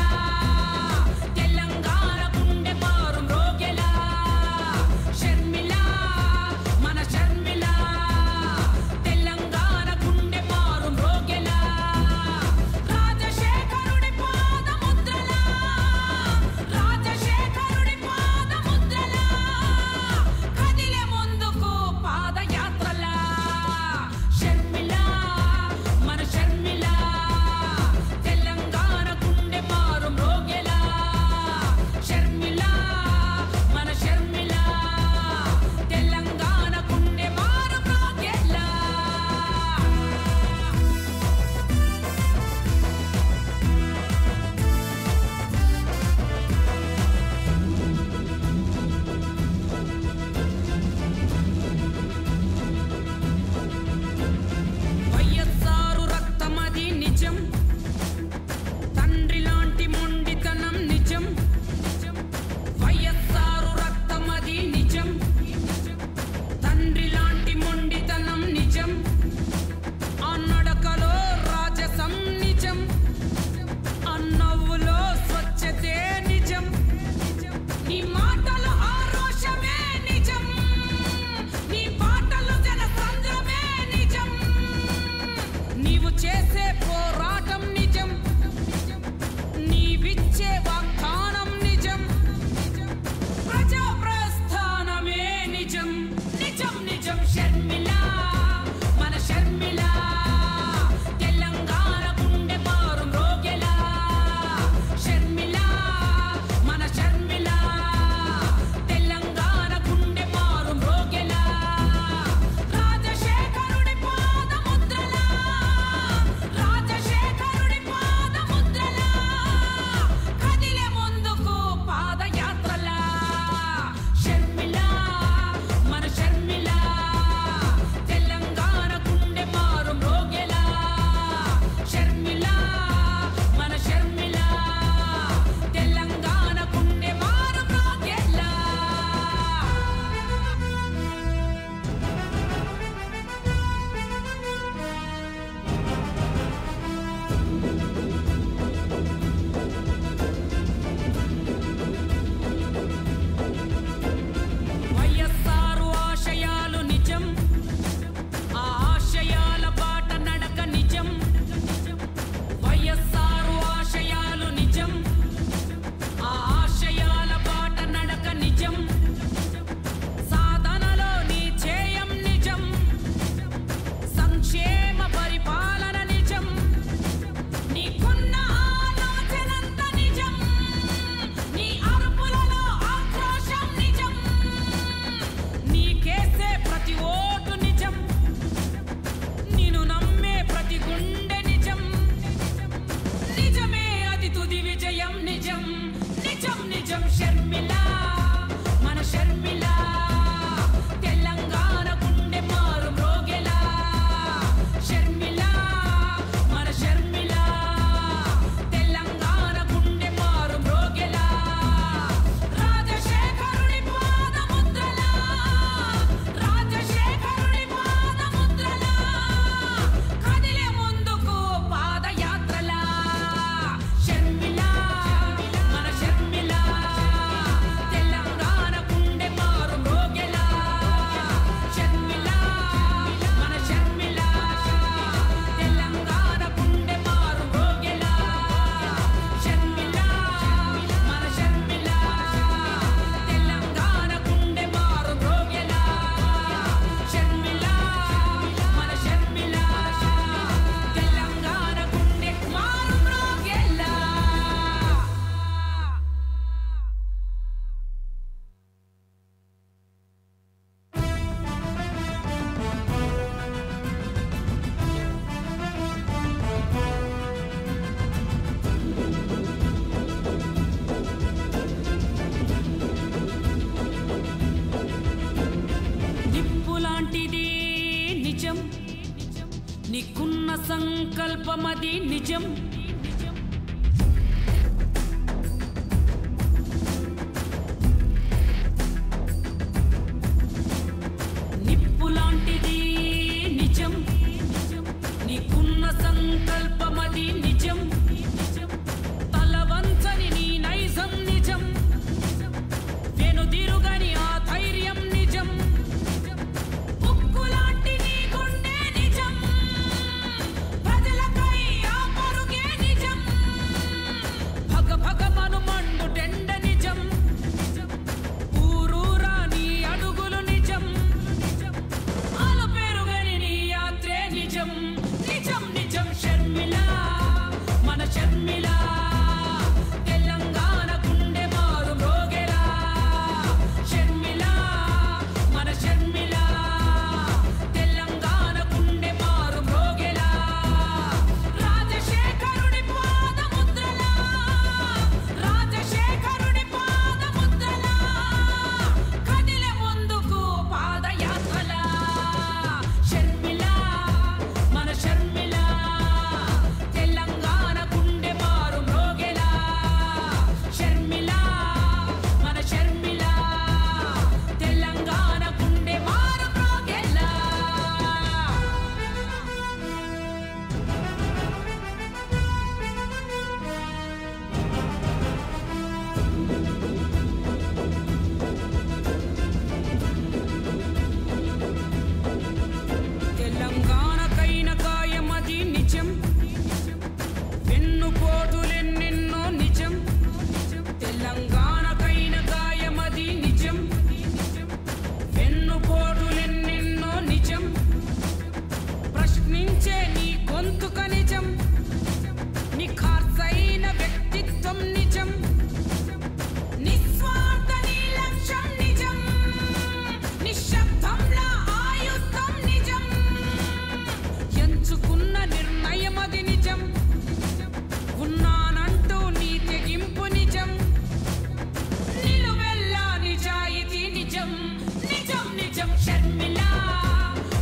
తెలంగాణ గుండె మారు మ్రోగెలా షర్మిల మన షర్మిల తెలంగాణ గుండె మారు మ్రోగెలా రాజశేఖరుడి పాదముద్రలా రాజశేఖరుడి పాదముద్రలా కదిలే ముందుకు పాదయాత్రలా షర్మిల మన షర్మిల తెలంగాణ గుండె మారు మ్రోగెలా షర్మిల మన షర్మిల తెలంగాణ గుండె మారు మ్రోగెలా వైఎస్ఆర్ రక్తమది నిజం తండ్రి లాంటి మొండితనం నిజం వైఎస్ఆర్ రక్తమది నిజం తండ్రి లాంటి మొండితనం నిజం ఆ నడకలో రాజసం నిజం ఆ నవ్వులో స్వచ్ఛతే నిజం నీ మాటలు ఆరోషమే నిజం నీ పాటలు జనసంద్రమే నిజం నీవు చేసే పోరాటం నిజం నీవిచ్చే వాగ్దానం నిజం ప్రజా ప్రస్థానమే నిజం నిజం నిజం షర్మిల మన షర్మిల తెలంగాణ గుండె మారు మ్రోగెలా షర్మిల మన షర్మిల సంకల్పమది నిజం నిప్పులాంటిది నిజం నీకున్న సంకల్పమది నిజం తలవంచని నీ నైజం నిజం వెనుదిరుగని ఆ ధైర్యం నిజం ఉక్కులాంటి నీ గుండె నిజం ప్రజలకై ఆ పరుగే నిజం భగ భగమను మండు టెండ నిజం ఊరూరా నీ అడుగులు నిజం ఆలు పెరుగని నీ యాత్రే నిజం నిజం నిజం షర్మిల మన షర్మిల తెలంగాణ గుండె మారు మ్రోగెలా షర్మిల మన షర్మిల తెలంగాణ గుండె మారు మ్రోగెలా రాజశేఖరుడి పాదముద్రలా రాజశేఖరుడి పాదముద్రలా కదిలే ముందుకు పాదయాత్రలా షర్మిల మన షర్మిల తెలంగాణ గుండె మారు మ్రోగెలా షర్మిల మన షర్మిల తెలంగాణ గుండె మారు మ్రోగెలా తెలంగాణకైన కాయమది నిజం వెన్నుపోటులెన్నెన్నో నిజం తెలంగాణకైన కాయమది నిజం వెన్నుపోటులెన్నెన్నో నిజం ప్రశ్నించే నీ గొంతుక నిజం నీ ఖార్సైన వ్యక్తిత్వం నిజం నిస్వార్థ నీ లక్ష్యం నిజం నిశ్శబ్దంలా ఆయుధం నిజం ఎంచుకున్న నిర్ణయం అది నిజం ఉన్నానంటూ నీ తెగింపు నిజం నిలువెల్లా నిజాయితీ నిజం నిజం నిజం షర్మిల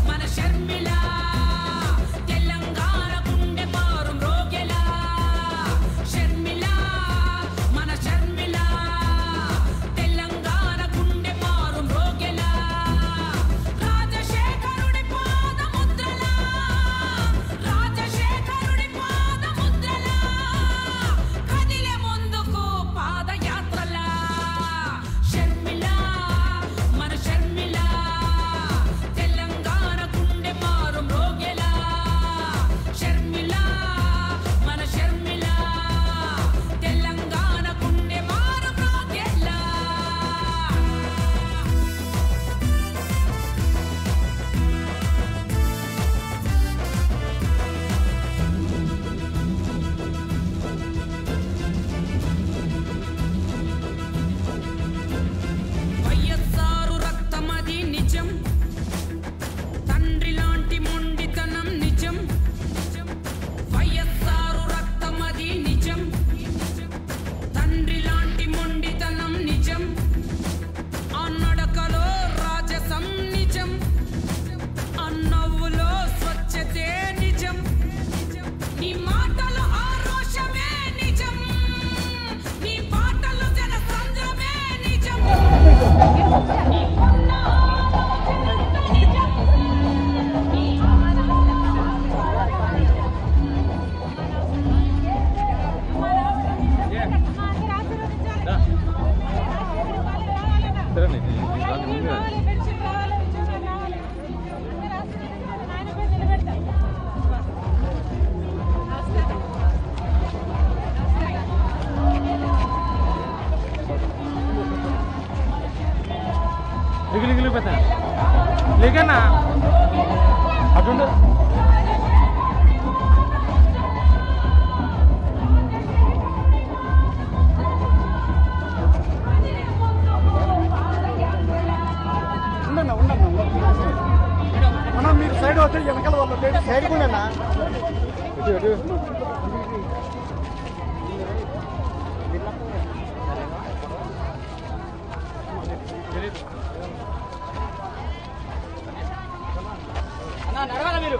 మన షర్మిల తెలంగాణ గుండె మారు మ్రోగెలా షర్మిల మన షర్మిల తెలంగాణ గుండె మారు మ్రోగెలా రాజశేఖరుడి పాదముద్రలా రాజశేఖరుడి పాదముద్రలా కదిలే ముందుకు పాదయాత్రలా షర్మిల మన షర్మిల తెలంగాణ గుండె మారు మ్రోగెలా షర్మిల మన షర్మిల తెలంగాణ గుండె మారు మ్రోగెలా వైఎస్ఆరు రక్తమది నిజం తండ్రి లాంటి మొండితనం నిజం వైఎస్ఆరు రక్తమది నిజం తండ్రి లాంటి మొండితనం నిజం ఆ నడకలో రాజసం నిజం ఆ నవ్వులో స్వచ్ఛతే నిజం నీ మాటలో ఆరోషమే నిజం నీ పాటలు జన సంద్రమే నిజం నీకున్న ఆలోచనంత నిజం నీ లిగిలి పెద్ద లేకన్నా అటుండు అన్న మీరు సైడ్ వస్తే వెనకాల వాళ్ళు సైడ్ కూడా నడవాలా మీరు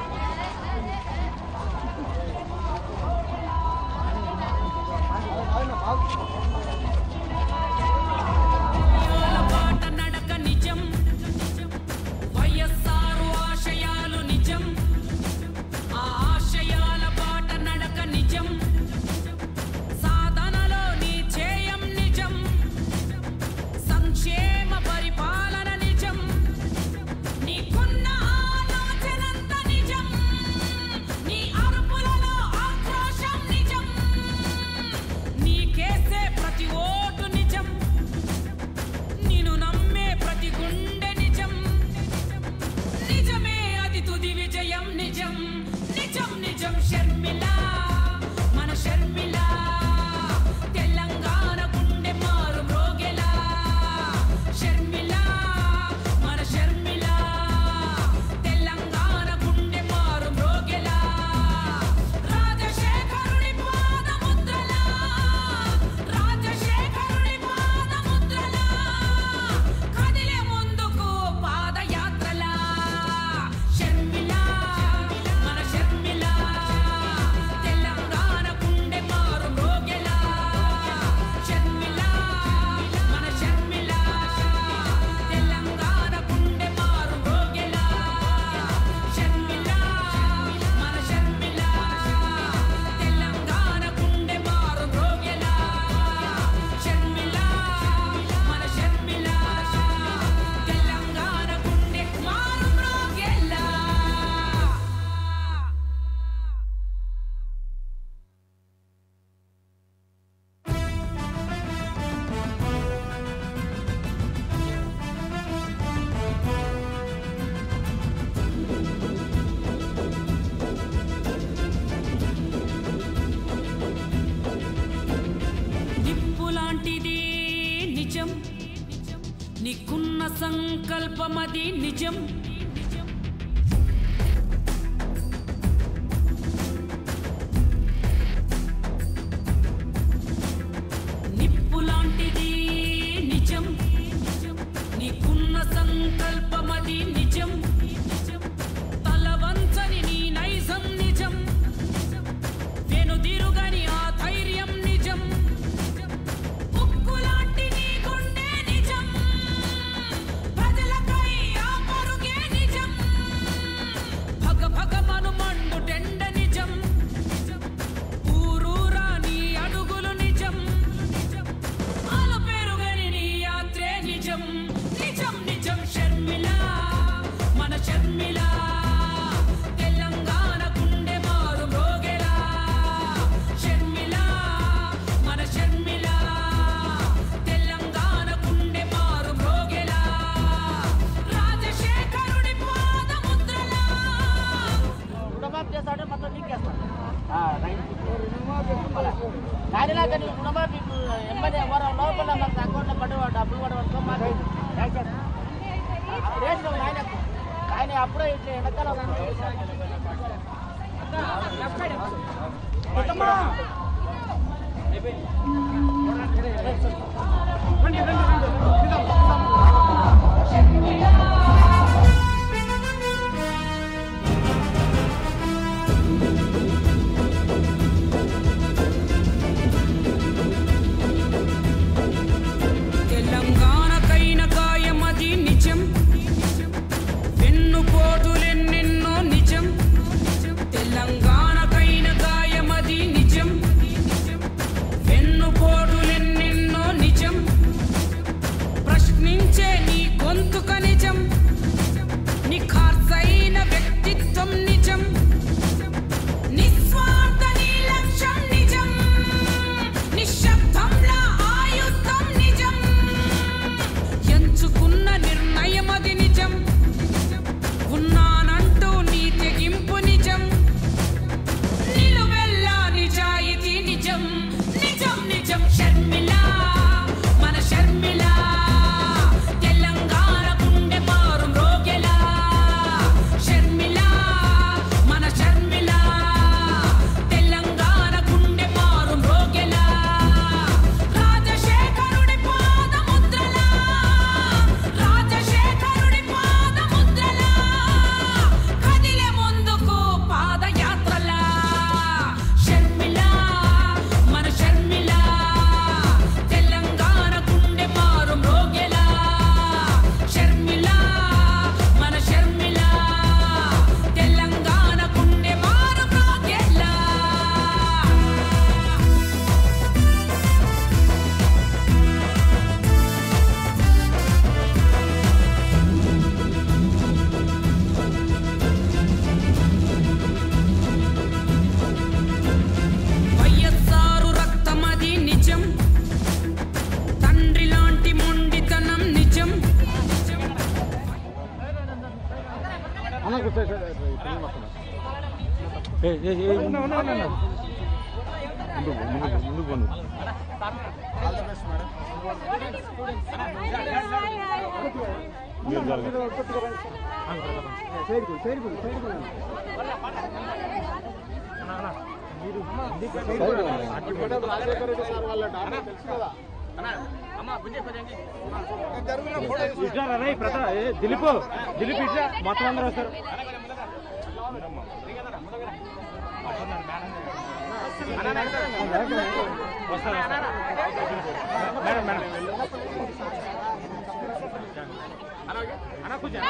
సంకల్పమది నిజం నిప్పులాంటిది నిజం నీకున్న సంకల్పమది నిజం తలవంచని నీ నైజం నిజం వెనుదిరుగని ఆ ధైర్యం నిజం ఉక్కులాంటి నీ గుండె నిజం ప్రజలకై ఆ పరుగే నిజం భగ భగ మను మండు టెండ నిజం ఊరూరా నీ అడుగులు నిజం ఆలు పెరుగని నీ యాత్రే నిజం నిజం నిజం షర్మిల మన షర్మిల తెలంగాణ గుండె మారు మ్రోగెలా షర్మిల మన షర్మిల తెలంగాణ గుండె మారు మ్రోగెలా రాజశేఖరుడి పాదముద్రలా రుణమాఫీ చేస్తాడు మొత్తం నీకేస్తాడు కానీలాగా నీ రుణమాఫీ ఎంబడి ఎవరో లోపల మాకు అకౌంట్లో పడి డబ్బులు పడవలతో మాకు వేసినాం ఆయనకు ఆయన అప్పుడే ఇట్లా వెనకాల తెలంగాణకైన గాయమది నిజం వెన్నుపోటులెన్నెన్నో నిజం తెలంగాణకైన గాయమది నిజం వెన్నుపోటులెన్నెన్నో నిజం ప్రశ్నించే నీ గొంతుక నిజం నీ ఖార్సైన వ్యక్తిత్వం నిజం నిస్వార్థ నీ లక్ష్యం నిజం నిశ్శబ్దంలా ఆయుధం నిజం ఎంచుకున్న నిర్ణయం అది నిజం ఉన్నానంటూ నీ తెగింపు నిజం నిలువెల్లా నిజాయితీ నిజం నిజం నిజం షర్మిల మన షర్మిల తెలంగాణ గుండె మారు మ్రోగెలా షర్మిల మన షర్మిల తెలంగాణ గుండె మారు మ్రోగెలా రాజశేఖరుడి పాదముద్రలా రాజశేఖరుడి పాదముద్రలా కదిలే ముందుకు పాదయాత్రలా షర్మిల మన షర్మిల తెలంగాణ గుండె మారు మ్రోగెలా షర్మిల మన షర్మిల తెలంగాణ గుండె మారు మ్రోగెలా వైఎస్ఆర్ రక్తమది నిజం తండ్రి లాంటి మొండితనం నిజం దిలీప్ ఇట్లా మొత్తం అందరూ వస్తారు మేడం మేడం అన్న కొంచెం